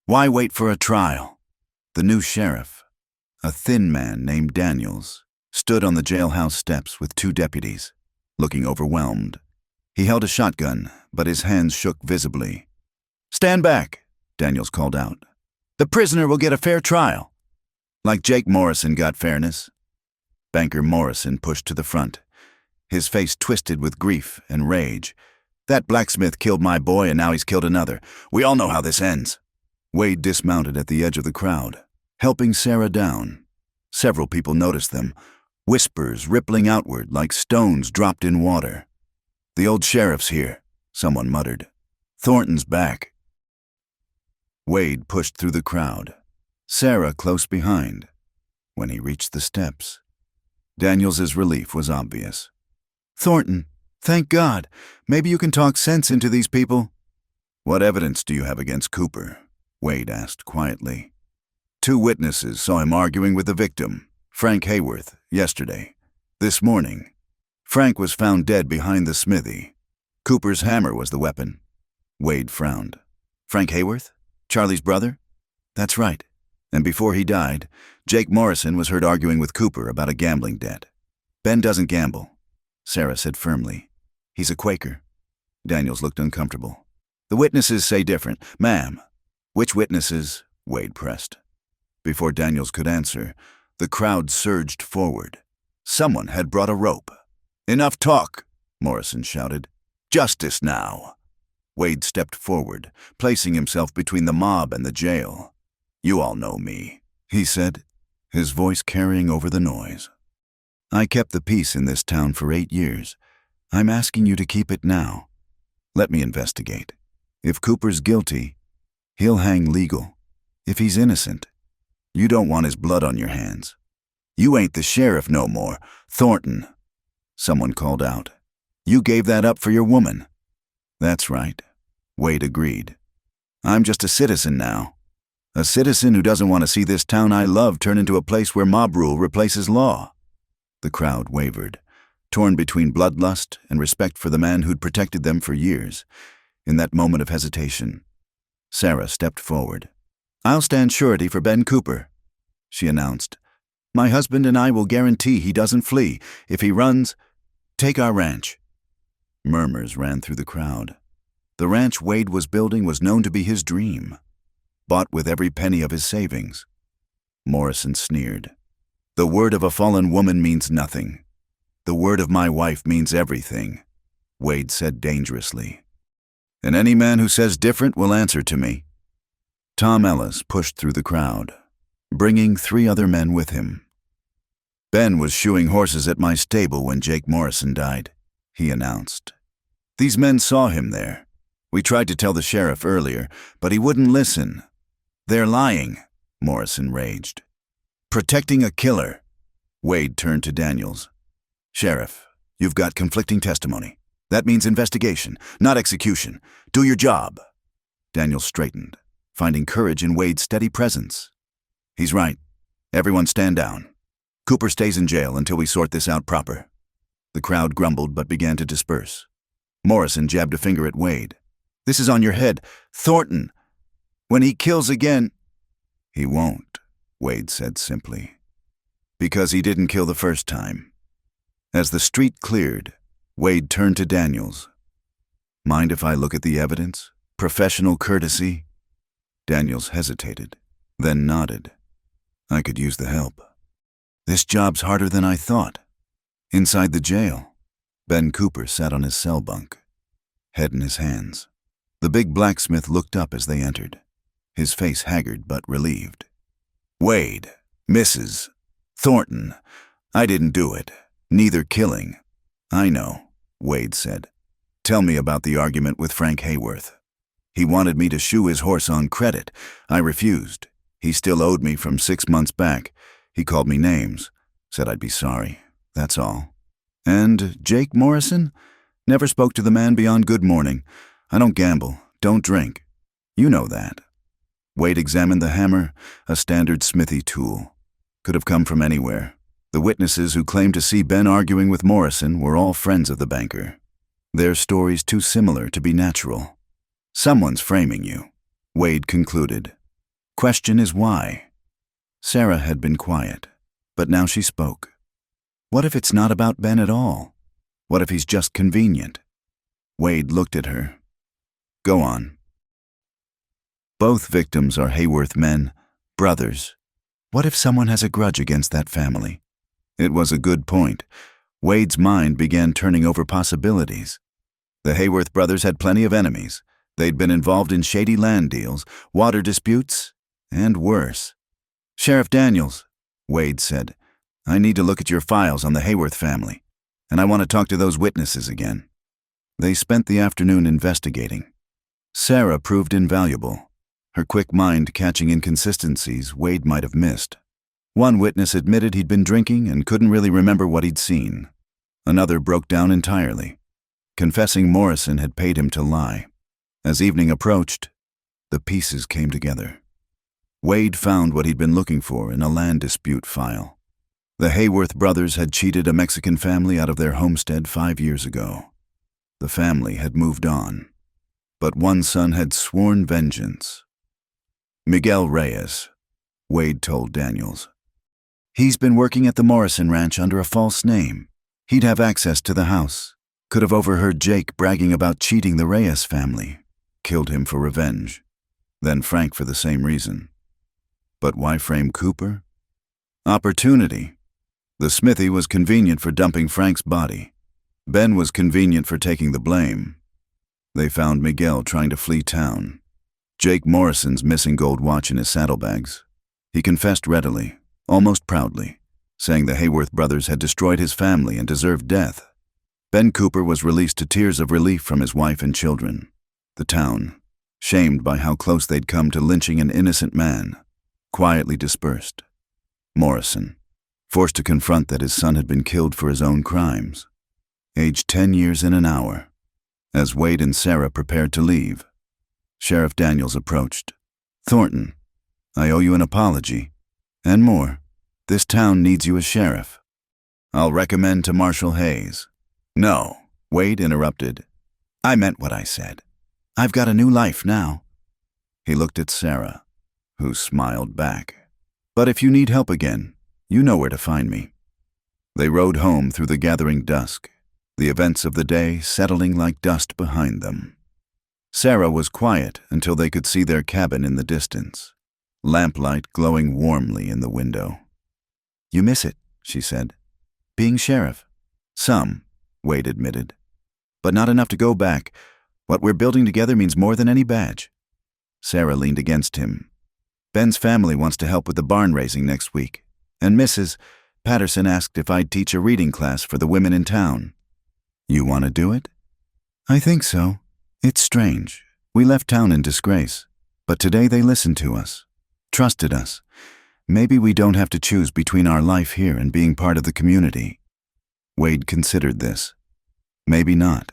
"Why wait for a trial?" The new sheriff, a thin man named Daniels, stood on the jailhouse steps with 2 deputies, looking overwhelmed. He held a shotgun, but his hands shook visibly. "Stand back," Daniels called out. "The prisoner will get a fair trial." "Like Jake Morrison got fairness." Banker Morrison pushed to the front, his face twisted with grief and rage. "That blacksmith killed my boy and now he's killed another. We all know how this ends." Wade dismounted at the edge of the crowd, helping Sarah down. Several people noticed them, whispers rippling outward like stones dropped in water. "The old sheriff's here," someone muttered. "Thornton's back." Wade pushed through the crowd, Sarah close behind. When he reached the steps, Daniels's relief was obvious. "Thornton, thank God. Maybe you can talk sense into these people." "What evidence do you have against Cooper?" Wade asked quietly. 2 witnesses saw him arguing with the victim, Frank Hayworth, yesterday. This morning, Frank was found dead behind the smithy. Cooper's hammer was the weapon. Wade frowned. Frank Hayworth? Charlie's brother? That's right. And before he died, Jake Morrison was heard arguing with Cooper about a gambling debt. Ben doesn't gamble, Sarah said firmly. He's a Quaker. Daniels looked uncomfortable. The witnesses say different. Ma'am. Which witnesses? Wade pressed. Before Daniels could answer, the crowd surged forward. Someone had brought a rope. Enough talk, Morrison shouted. Justice now. Wade stepped forward, placing himself between the mob and the jail. You all know me, he said, his voice carrying over the noise. I kept the peace in this town for 8 years. I'm asking you to keep it now. Let me investigate. If Cooper's guilty, he'll hang legal. If he's innocent, you don't want his blood on your hands. You ain't the sheriff no more, Thornton. Someone called out. You gave that up for your woman. That's right, Wade agreed. I'm just a citizen now. A citizen who doesn't want to see this town I love turn into a place where mob rule replaces law. The crowd wavered, torn between bloodlust and respect for the man who'd protected them for years. In that moment of hesitation, Sarah stepped forward. I'll stand surety for Ben Cooper, she announced. My husband and I will guarantee he doesn't flee. If he runs, take our ranch. Murmurs ran through the crowd. The ranch Wade was building was known to be his dream, bought with every penny of his savings. Morrison sneered. The word of a fallen woman means nothing. The word of my wife means everything, Wade said dangerously. And any man who says different will answer to me. Tom Ellis pushed through the crowd, bringing 3 other men with him. Ben was shoeing horses at my stable when Jake Morrison died, he announced. These men saw him there. We tried to tell the sheriff earlier, but he wouldn't listen. They're lying, Morrison raged. Protecting a killer. Wade turned to Daniels. Sheriff, you've got conflicting testimony. That means investigation, not execution. Do your job. Daniels straightened, finding courage in Wade's steady presence. He's right. Everyone stand down. Cooper stays in jail until we sort this out proper. The crowd grumbled but began to disperse. Morrison jabbed a finger at Wade. This is on your head. Thornton. When he kills again... He won't, Wade said simply. Because he didn't kill the first time. As the street cleared, Wade turned to Daniels. Mind if I look at the evidence? Professional courtesy? Daniels hesitated, then nodded. I could use the help. This job's harder than I thought. Inside the jail, Ben Cooper sat on his cell bunk, head in his hands. The big blacksmith looked up as they entered, his face haggard but relieved. Wade, Mrs. Thornton, I didn't do it. Neither killing. I know, Wade said. Tell me about the argument with Frank Hayworth. He wanted me to shoe his horse on credit. I refused. He still owed me from 6 months back. He called me names, said I'd be sorry. That's all. And Jake Morrison? Never spoke to the man beyond good morning. I don't gamble, don't drink. You know that. Wade examined the hammer, a standard smithy tool. Could have come from anywhere. The witnesses who claimed to see Ben arguing with Morrison were all friends of the banker. Their stories too similar to be natural. Someone's framing you, Wade concluded. Question is why? Sarah had been quiet, but now she spoke. What if it's not about Ben at all? What if he's just convenient? Wade looked at her. Go on. Both victims are Hayworth men, brothers. What if someone has a grudge against that family? It was a good point. Wade's mind began turning over possibilities. The Hayworth brothers had plenty of enemies. They'd been involved in shady land deals, water disputes, and worse. Sheriff Daniels, Wade said, I need to look at your files on the Hayworth family, and I want to talk to those witnesses again. They spent the afternoon investigating. Sarah proved invaluable, her quick mind catching inconsistencies Wade might have missed. One witness admitted he'd been drinking and couldn't really remember what he'd seen. Another broke down entirely, confessing Morrison had paid him to lie. As evening approached, the pieces came together. Wade found what he'd been looking for in a land dispute file. The Hayworth brothers had cheated a Mexican family out of their homestead 5 years ago. The family had moved on. but one son had sworn vengeance. Miguel Reyes, Wade told Daniels. He's been working at the Morrison Ranch under a false name. He'd have access to the house. Could have overheard Jake bragging about cheating the Reyes family. Killed him for revenge. Then Frank for the same reason. But why frame Cooper? Opportunity. The smithy was convenient for dumping Frank's body. Ben was convenient for taking the blame. They found Miguel trying to flee town. Jake Morrison's missing gold watch in his saddlebags. He confessed readily, almost proudly, saying the Hayworth brothers had destroyed his family and deserved death. Ben Cooper was released to tears of relief from his wife and children. The town, shamed by how close they'd come to lynching an innocent man, quietly dispersed. Morrison, forced to confront that his son had been killed for his own crimes. Aged 10 years in an hour. As Wade and Sarah prepared to leave, Sheriff Daniels approached. "Thornton, I owe you an apology. And more. This town needs you as sheriff. I'll recommend to Marshal Hayes." "No," Wade interrupted. "I meant what I said. I've got a new life now." He looked at Sarah, who smiled back. "But if you need help again, you know where to find me." They rode home through the gathering dusk, the events of the day settling like dust behind them. Sarah was quiet until they could see their cabin in the distance, lamplight glowing warmly in the window. "You miss it," she said. "Being sheriff." "Some," Wade admitted. "But not enough to go back. What we're building together means more than any badge." Sarah leaned against him. "Ben's family wants to help with the barn raising next week, and Mrs. Patterson asked if I'd teach a reading class for the women in town." "You want to do it?" "I think so. It's strange. We left town in disgrace, but today they listened to us, trusted us. Maybe we don't have to choose between our life here and being part of the community." Wade considered this. "Maybe not.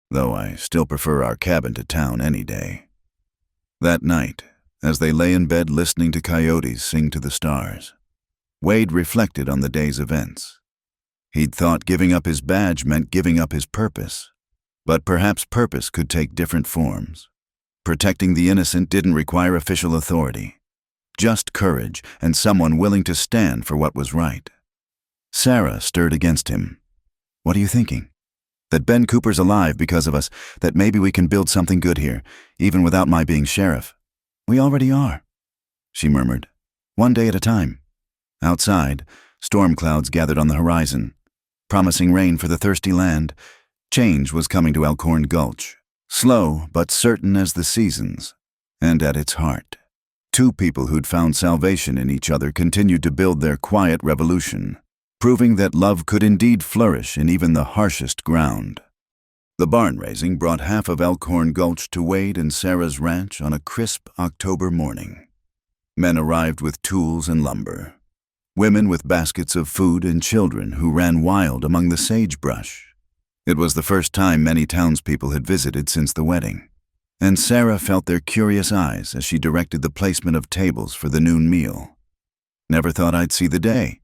Though I still prefer our cabin to town any day." That night, as they lay in bed listening to coyotes sing to the stars, Wade reflected on the day's events. He'd thought giving up his badge meant giving up his purpose. But perhaps purpose could take different forms. Protecting the innocent didn't require official authority. Just courage and someone willing to stand for what was right. Sarah stirred against him. "What are you thinking?" "That Ben Cooper's alive because of us, that maybe we can build something good here, even without my being sheriff." "We already are," she murmured. "One day at a time." Outside, storm clouds gathered on the horizon, promising rain for the thirsty land. Change was coming to Elkhorn Gulch, slow but certain as the seasons, and at its heart. Two people who'd found salvation in each other continued to build their quiet revolution, proving that love could indeed flourish in even the harshest ground. The barn raising brought half of Elkhorn Gulch to Wade and Sarah's ranch on a crisp October morning. Men arrived with tools and lumber. Women with baskets of food and children who ran wild among the sagebrush. It was the first time many townspeople had visited since the wedding, and Sarah felt their curious eyes as she directed the placement of tables for the noon meal. "Never thought I'd see the day,"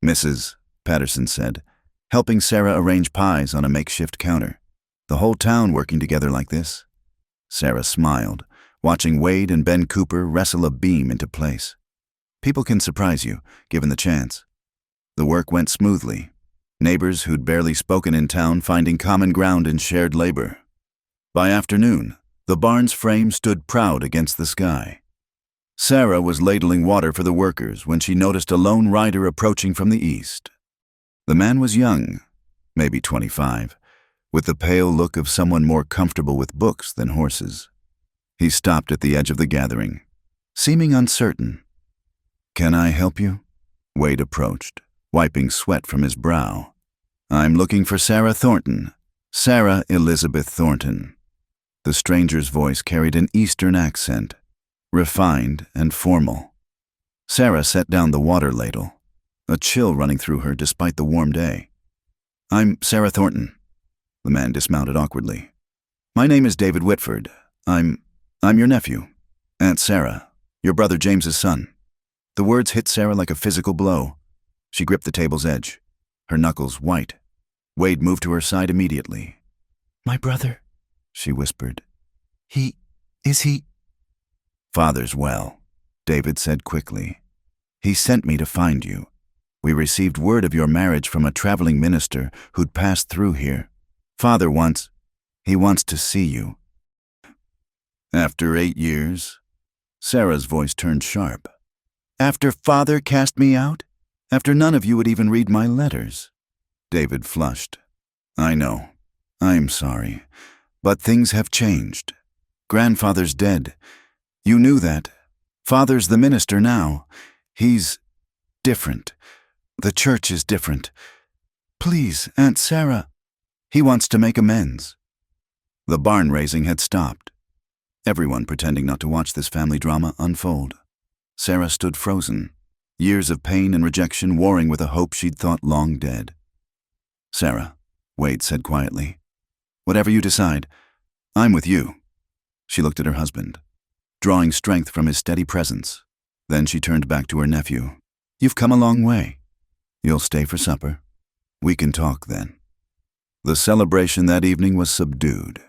Mrs. Patterson said, helping Sarah arrange pies on a makeshift counter. "The whole town working together like this." Sarah smiled, watching Wade and Ben Cooper wrestle a beam into place. "People can surprise you, given the chance." The work went smoothly. Neighbors who'd barely spoken in town finding common ground in shared labor. By afternoon, the barn's frame stood proud against the sky. Sarah was ladling water for the workers when she noticed a lone rider approaching from the east. The man was young, maybe 25, with the pale look of someone more comfortable with books than horses. He stopped at the edge of the gathering, seeming uncertain. "Can I help you?" Wade approached, wiping sweat from his brow. "I'm looking for Sarah Thornton. Sarah Elizabeth Thornton." The stranger's voice carried an Eastern accent, refined and formal. Sarah set down the water ladle, a chill running through her despite the warm day. "I'm Sarah Thornton." The man dismounted awkwardly. "My name is David Whitford. I'm your nephew, Aunt Sarah, your brother James's son." The words hit Sarah like a physical blow. She gripped the table's edge, her knuckles white. Wade moved to her side immediately. "My brother," she whispered. Is he? Father's well, David said quickly. He sent me to find you. We received word of your marriage from a traveling minister who'd passed through here. Father wants to see you. After 8 years? Sarah's voice turned sharp. After Father cast me out? After none of you would even read my letters? David flushed. I know. I'm sorry. But things have changed. Grandfather's dead. You knew that. Father's the minister now. He's different. The church is different. Please, Aunt Sarah. He wants to make amends. The barn raising had stopped. Everyone pretending not to watch this family drama unfold. Sarah stood frozen, years of pain and rejection warring with a hope she'd thought long dead. Sarah, Wade said quietly, whatever you decide, I'm with you. She looked at her husband, drawing strength from his steady presence. Then she turned back to her nephew. You've come a long way. You'll stay for supper. We can talk then. The celebration that evening was subdued,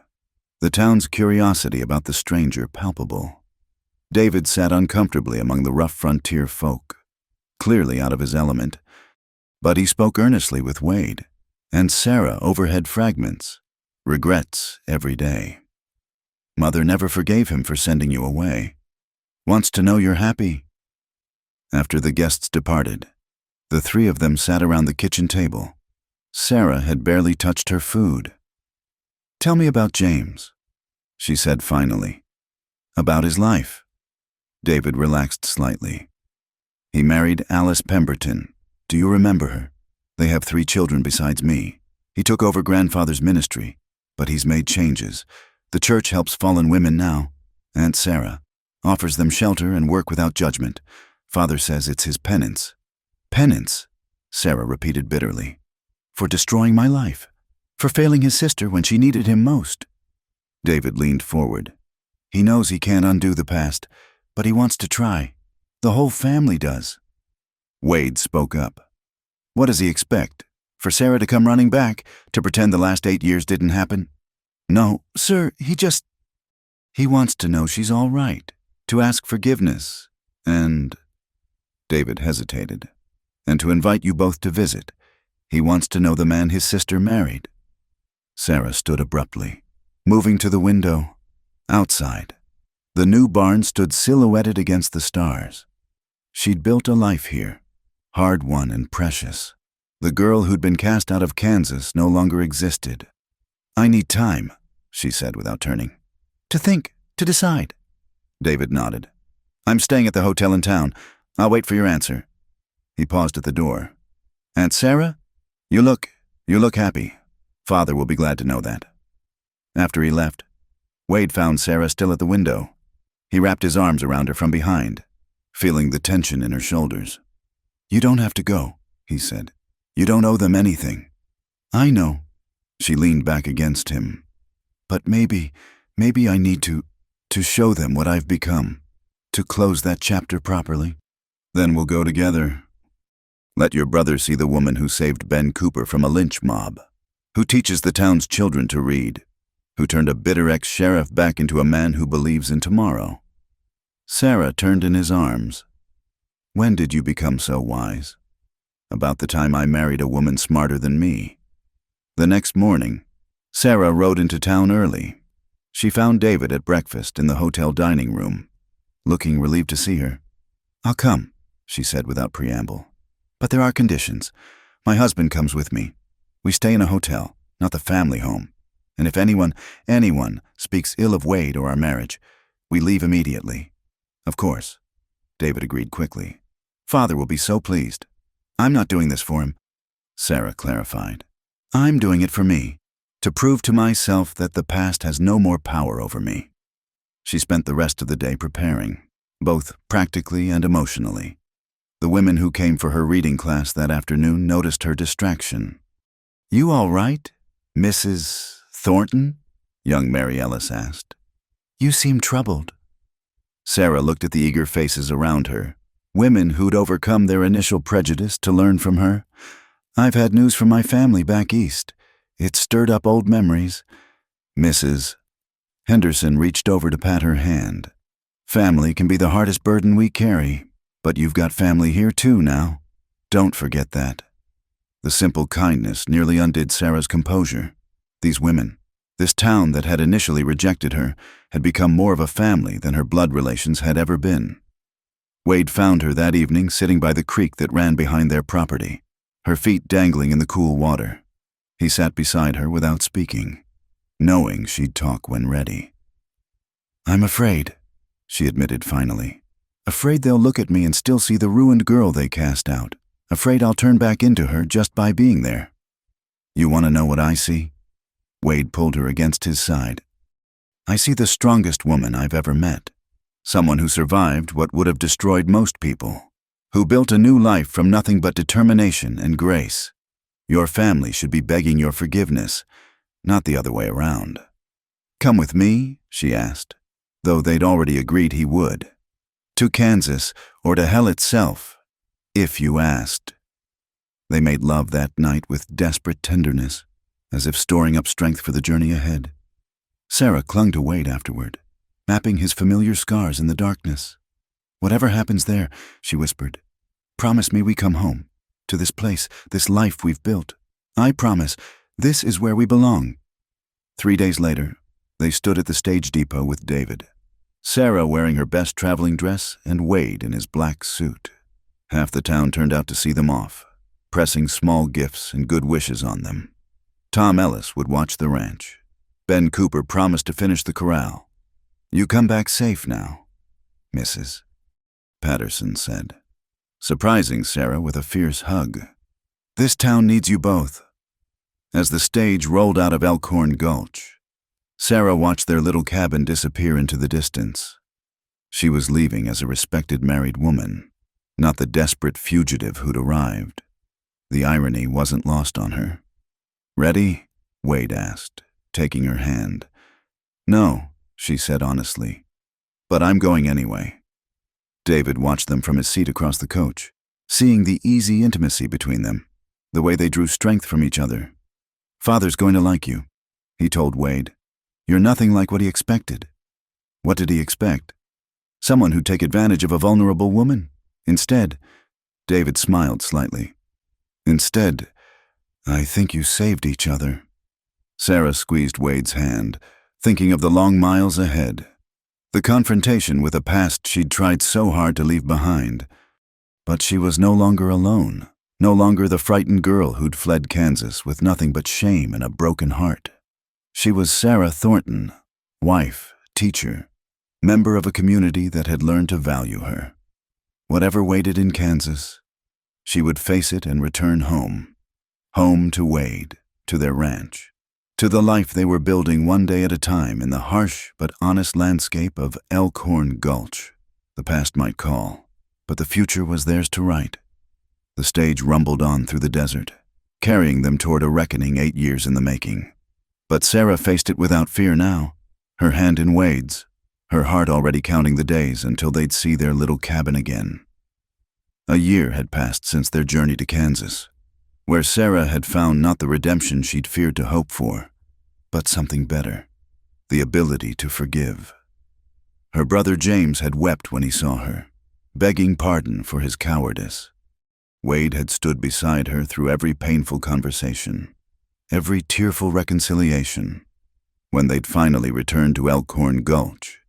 the town's curiosity about the stranger palpable. David sat uncomfortably among the rough frontier folk, clearly out of his element, but he spoke earnestly with Wade, and Sarah overhead fragments, regrets every day. Mother never forgave him for sending you away. Wants to know you're happy. After the guests departed, the three of them sat around the kitchen table. Sarah had barely touched her food. Tell me about James, she said finally. About his life. David relaxed slightly. He married Alice Pemberton. Do you remember her? They have 3 children besides me. He took over grandfather's ministry, but he's made changes. The church helps fallen women now. Aunt Sarah offers them shelter and work without judgment. Father says it's his penance. Penance, Sarah repeated bitterly. For destroying my life. For failing his sister when she needed him most. David leaned forward. He knows he can't undo the past, but he wants to try. The whole family does. Wade spoke up. What does he expect? For Sarah to come running back, to pretend the last 8 years didn't happen? No, sir, he wants to know she's all right, to ask forgiveness, and... David hesitated. And to invite you both to visit. He wants to know the man his sister married. Sarah stood abruptly, moving to the window. Outside, the new barn stood silhouetted against the stars. She'd built a life here, hard-won and precious. The girl who'd been cast out of Kansas no longer existed. I need time, she said without turning. To think, to decide. David nodded. I'm staying at the hotel in town. I'll wait for your answer. He paused at the door. Aunt Sarah? You look happy. Father will be glad to know that. After he left, Wade found Sarah still at the window. He wrapped his arms around her from behind, feeling the tension in her shoulders. You don't have to go, he said. You don't owe them anything. I know. She leaned back against him. But maybe I need to show them what I've become, to close that chapter properly. Then we'll go together. Let your brother see the woman who saved Ben Cooper from a lynch mob, who teaches the town's children to read, who turned a bitter ex-sheriff back into a man who believes in tomorrow. Sarah turned in his arms. When did you become so wise? About the time I married a woman smarter than me. The next morning, Sarah rode into town early. She found David at breakfast in the hotel dining room, looking relieved to see her. I'll come, she said without preamble. But there are conditions. My husband comes with me. We stay in a hotel, not the family home. And if anyone speaks ill of Wade or our marriage, we leave immediately. Of course, David agreed quickly. Father will be so pleased. I'm not doing this for him, Sarah clarified. I'm doing it for me, to prove to myself that the past has no more power over me. She spent the rest of the day preparing, both practically and emotionally. The women who came for her reading class that afternoon noticed her distraction. You all right, Mrs. Thornton? Young Mary Ellis asked. You seem troubled. Sarah looked at the eager faces around her, women who'd overcome their initial prejudice to learn from her. I've had news from my family back east. It stirred up old memories. Mrs. Henderson reached over to pat her hand. Family can be the hardest burden we carry, but you've got family here too now. Don't forget that. The simple kindness nearly undid Sarah's composure. These women, this town that had initially rejected her, had become more of a family than her blood relations had ever been. Wade found her that evening sitting by the creek that ran behind their property, her feet dangling in the cool water. He sat beside her without speaking, knowing she'd talk when ready. "I'm afraid," she admitted finally. "Afraid they'll look at me and still see the ruined girl they cast out. Afraid I'll turn back into her just by being there." "You want to know what I see?" Wade pulled her against his side. "I see the strongest woman I've ever met. Someone who survived what would have destroyed most people, who built a new life from nothing but determination and grace. Your family should be begging your forgiveness, not the other way around." "Come with me?" she asked, though they'd already agreed he would. "To Kansas, or to hell itself, if you asked." They made love that night with desperate tenderness, as if storing up strength for the journey ahead. Sarah clung to Wade afterward, mapping his familiar scars in the darkness. "Whatever happens there," she whispered, "promise me we come home, to this place, this life we've built. I promise, this is where we belong." 3 days later, they stood at the stage depot with David, Sarah wearing her best traveling dress and Wade in his black suit. Half the town turned out to see them off, pressing small gifts and good wishes on them. Tom Ellis would watch the ranch. Ben Cooper promised to finish the corral. "You come back safe now, Mrs." Patterson said, surprising Sarah with a fierce hug. "This town needs you both." As the stage rolled out of Elkhorn Gulch, Sarah watched their little cabin disappear into the distance. She was leaving as a respected married woman, not the desperate fugitive who'd arrived. The irony wasn't lost on her. "Ready?" Wade asked, taking her hand. "No," she said honestly, "but I'm going anyway." David watched them from his seat across the coach, seeing the easy intimacy between them, the way they drew strength from each other. "Father's going to like you," he told Wade. "You're nothing like what he expected." What did he expect? Someone who'd take advantage of a vulnerable woman? Instead, David smiled slightly. "Instead, I think you saved each other." Sarah squeezed Wade's hand, thinking of the long miles ahead. The confrontation with a past she'd tried so hard to leave behind. But she was no longer alone, no longer the frightened girl who'd fled Kansas with nothing but shame and a broken heart. She was Sarah Thornton, wife, teacher, member of a community that had learned to value her. Whatever waited in Kansas, she would face it and return home. Home to Wade, to their ranch, to the life they were building one day at a time in the harsh but honest landscape of Elkhorn Gulch. The past might call, but the future was theirs to write. The stage rumbled on through the desert, carrying them toward a reckoning 8 years in the making. But Sarah faced it without fear now, her hand in Wade's, her heart already counting the days until they'd see their little cabin again. A year had passed since their journey to Kansas, where Sarah had found not the redemption she'd feared to hope for, but something better, the ability to forgive. Her brother James had wept when he saw her, begging pardon for his cowardice. Wade had stood beside her through every painful conversation, every tearful reconciliation. When they'd finally returned to Elkhorn Gulch,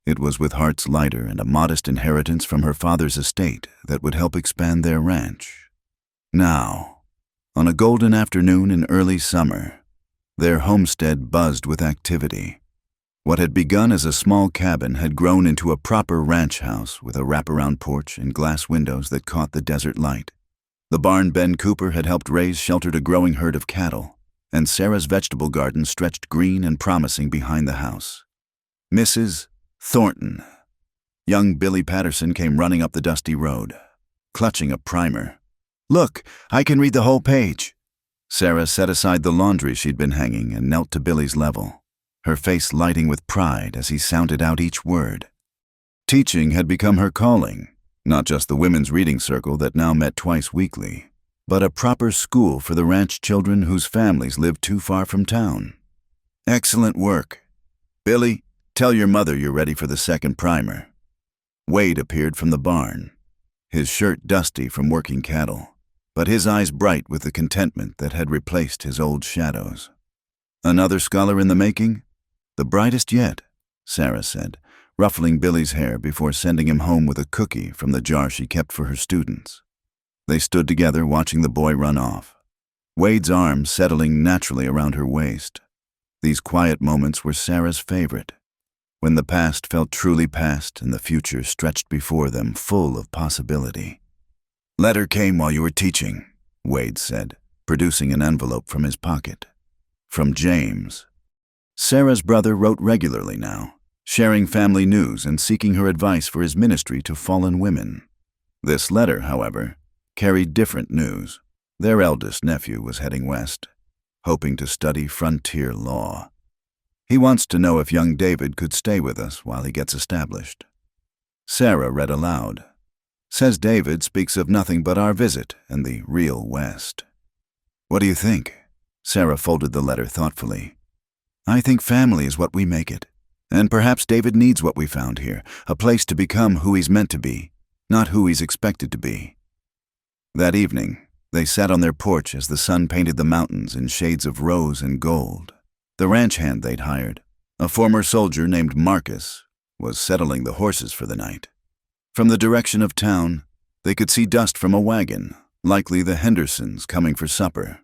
it was with hearts lighter and a modest inheritance from her father's estate that would help expand their ranch. Now, on a golden afternoon in early summer, their homestead buzzed with activity. What had begun as a small cabin had grown into a proper ranch house with a wraparound porch and glass windows that caught the desert light. The barn Ben Cooper had helped raise sheltered a growing herd of cattle, and Sarah's vegetable garden stretched green and promising behind the house. Mrs. Thornton. Young Billy Patterson came running up the dusty road, clutching a primer. "Look, I can read the whole page." Sarah set aside the laundry she'd been hanging and knelt to Billy's level, her face lighting with pride as he sounded out each word. Teaching had become her calling, not just the women's reading circle that now met twice weekly, but a proper school for the ranch children whose families lived too far from town. "Excellent work." "Billy, tell your mother you're ready for the second primer." Wade appeared from the barn, his shirt dusty from working cattle, but his eyes bright with the contentment that had replaced his old shadows. "Another scholar in the making?" "The brightest yet," Sarah said, ruffling Billy's hair before sending him home with a cookie from the jar she kept for her students. They stood together watching the boy run off, Wade's arms settling naturally around her waist. These quiet moments were Sarah's favorite, when the past felt truly past and the future stretched before them full of possibility. "Letter came while you were teaching," Wade said, producing an envelope from his pocket. "From James." Sarah's brother wrote regularly now, sharing family news and seeking her advice for his ministry to fallen women. This letter, however, carried different news. Their eldest nephew was heading west, hoping to study frontier law. "He wants to know if young David could stay with us while he gets established." Sarah read aloud. "Says David speaks of nothing but our visit and the real West." "What do you think?" Sarah folded the letter thoughtfully. "I think family is what we make it. And perhaps David needs what we found here, a place to become who he's meant to be, not who he's expected to be." That evening, they sat on their porch as the sun painted the mountains in shades of rose and gold. The ranch hand they'd hired, a former soldier named Marcus, was settling the horses for the night. From the direction of town, they could see dust from a wagon, likely the Hendersons coming for supper,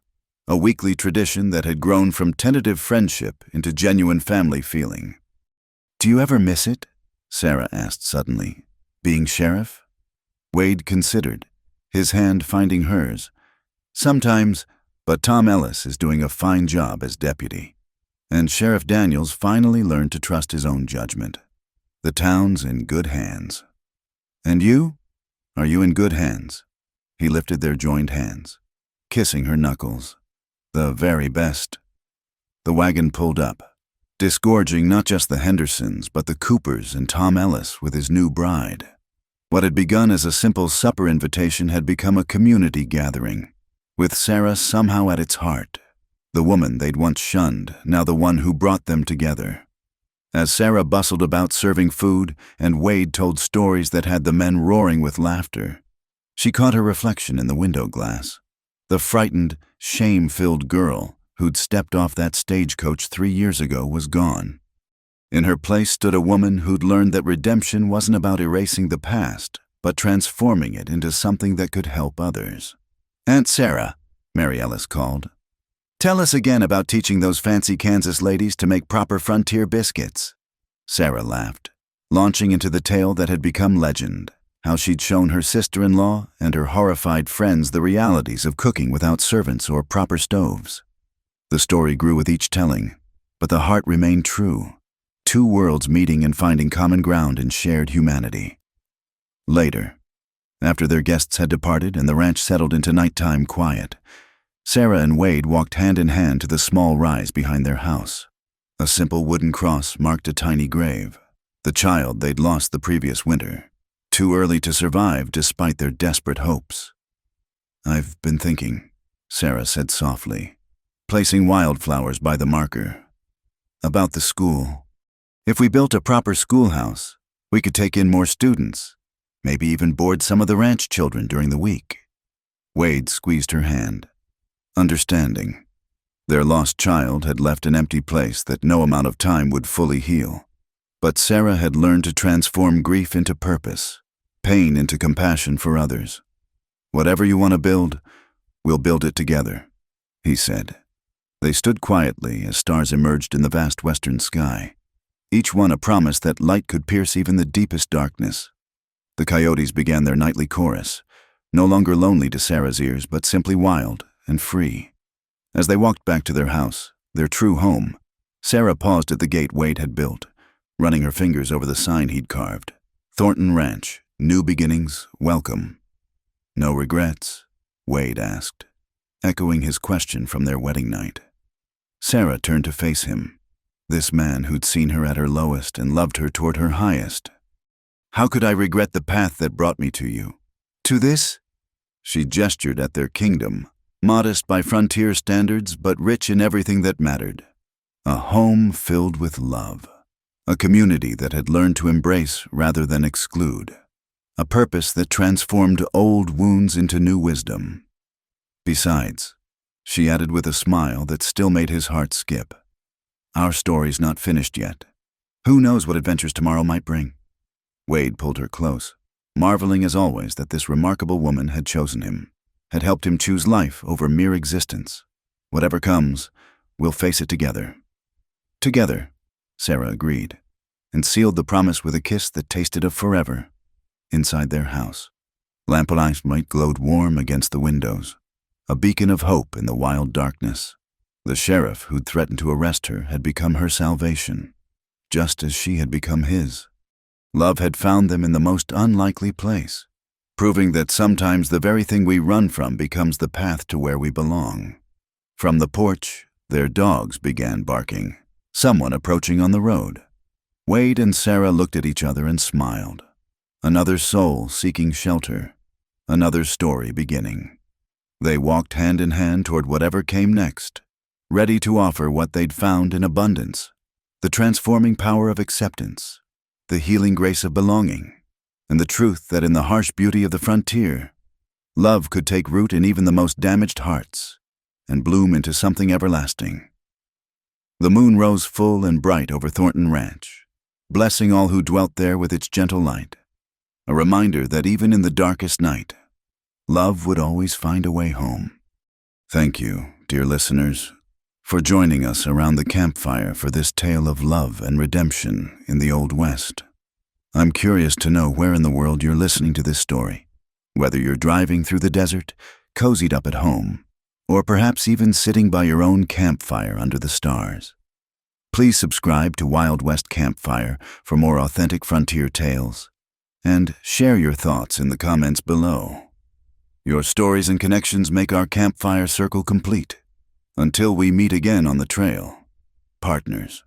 a weekly tradition that had grown from tentative friendship into genuine family feeling. "Do you ever miss it?" Sarah asked suddenly. "Being sheriff?" Wade considered, his hand finding hers. "Sometimes, but Tom Ellis is doing a fine job as deputy. And Sheriff Daniels finally learned to trust his own judgment. The town's in good hands." "And you? Are you in good hands?" He lifted their joined hands, kissing her knuckles. "The very best." The wagon pulled up, disgorging not just the Hendersons, but the Coopers and Tom Ellis with his new bride. What had begun as a simple supper invitation had become a community gathering, with Sarah somehow at its heart, the woman they'd once shunned, now the one who brought them together. As Sarah bustled about serving food and Wade told stories that had the men roaring with laughter, she caught her reflection in the window glass. The frightened, shame-filled girl who'd stepped off that stagecoach 3 years ago was gone. In her place stood a woman who'd learned that redemption wasn't about erasing the past, but transforming it into something that could help others. "Aunt Sarah," Mary Ellis called, "tell us again about teaching those fancy Kansas ladies to make proper frontier biscuits." Sarah laughed, launching into the tale that had become legend, how she'd shown her sister-in-law and her horrified friends the realities of cooking without servants or proper stoves. The story grew with each telling, but the heart remained true. 2 worlds meeting and finding common ground in shared humanity. Later, after their guests had departed and the ranch settled into nighttime quiet, Sarah and Wade walked hand in hand to the small rise behind their house. A simple wooden cross marked a tiny grave, the child they'd lost the previous winter, too early to survive despite their desperate hopes. "I've been thinking," Sarah said softly, placing wildflowers by the marker, "about the school. If we built a proper schoolhouse, we could take in more students, maybe even board some of the ranch children during the week." Wade squeezed her hand, understanding. Their lost child had left an empty place that no amount of time would fully heal. But Sarah had learned to transform grief into purpose, pain into compassion for others. "Whatever you want to build, we'll build it together," he said. They stood quietly as stars emerged in the vast western sky, each one a promise that light could pierce even the deepest darkness. The coyotes began their nightly chorus, no longer lonely to Sarah's ears, but simply wild and free. As they walked back to their house, their true home, Sarah paused at the gate Wade had built, running her fingers over the sign he'd carved. "Thornton Ranch, new beginnings, welcome." "No regrets?" Wade asked, echoing his question from their wedding night. Sarah turned to face him, this man who'd seen her at her lowest and loved her toward her highest. "How could I regret the path that brought me to you? To this?" She gestured at their kingdom, modest by frontier standards but rich in everything that mattered. A home filled with love. A community that had learned to embrace rather than exclude. A purpose that transformed old wounds into new wisdom. Besides, she added with a smile that still made his heart skip, our story's not finished yet. Who knows what adventures tomorrow might bring? Wade pulled her close, marveling as always that this remarkable woman had chosen him, had helped him choose life over mere existence. Whatever comes, we'll face it together. Together, Sarah agreed, and sealed the promise with a kiss that tasted of forever. Inside their house, lamplight glowed warm against the windows, a beacon of hope in the wild darkness. The sheriff who'd threatened to arrest her had become her salvation, just as she had become his. Love had found them in the most unlikely place, proving that sometimes the very thing we run from becomes the path to where we belong. From the porch, their dogs began barking, someone approaching on the road. Wade and Sarah looked at each other and smiled. Another soul seeking shelter, another story beginning. They walked hand in hand toward whatever came next, ready to offer what they'd found in abundance, the transforming power of acceptance, the healing grace of belonging, and the truth that in the harsh beauty of the frontier, love could take root in even the most damaged hearts and bloom into something everlasting. The moon rose full and bright over Thornton Ranch, blessing all who dwelt there with its gentle light, a reminder that even in the darkest night, love would always find a way home. Thank you, dear listeners, for joining us around the campfire for this tale of love and redemption in the Old West. I'm curious to know where in the world you're listening to this story, whether you're driving through the desert, cozied up at home, or perhaps even sitting by your own campfire under the stars. Please subscribe to Wild West Campfire for more authentic frontier tales, and share your thoughts in the comments below. Your stories and connections make our campfire circle complete. Until we meet again on the trail, partners.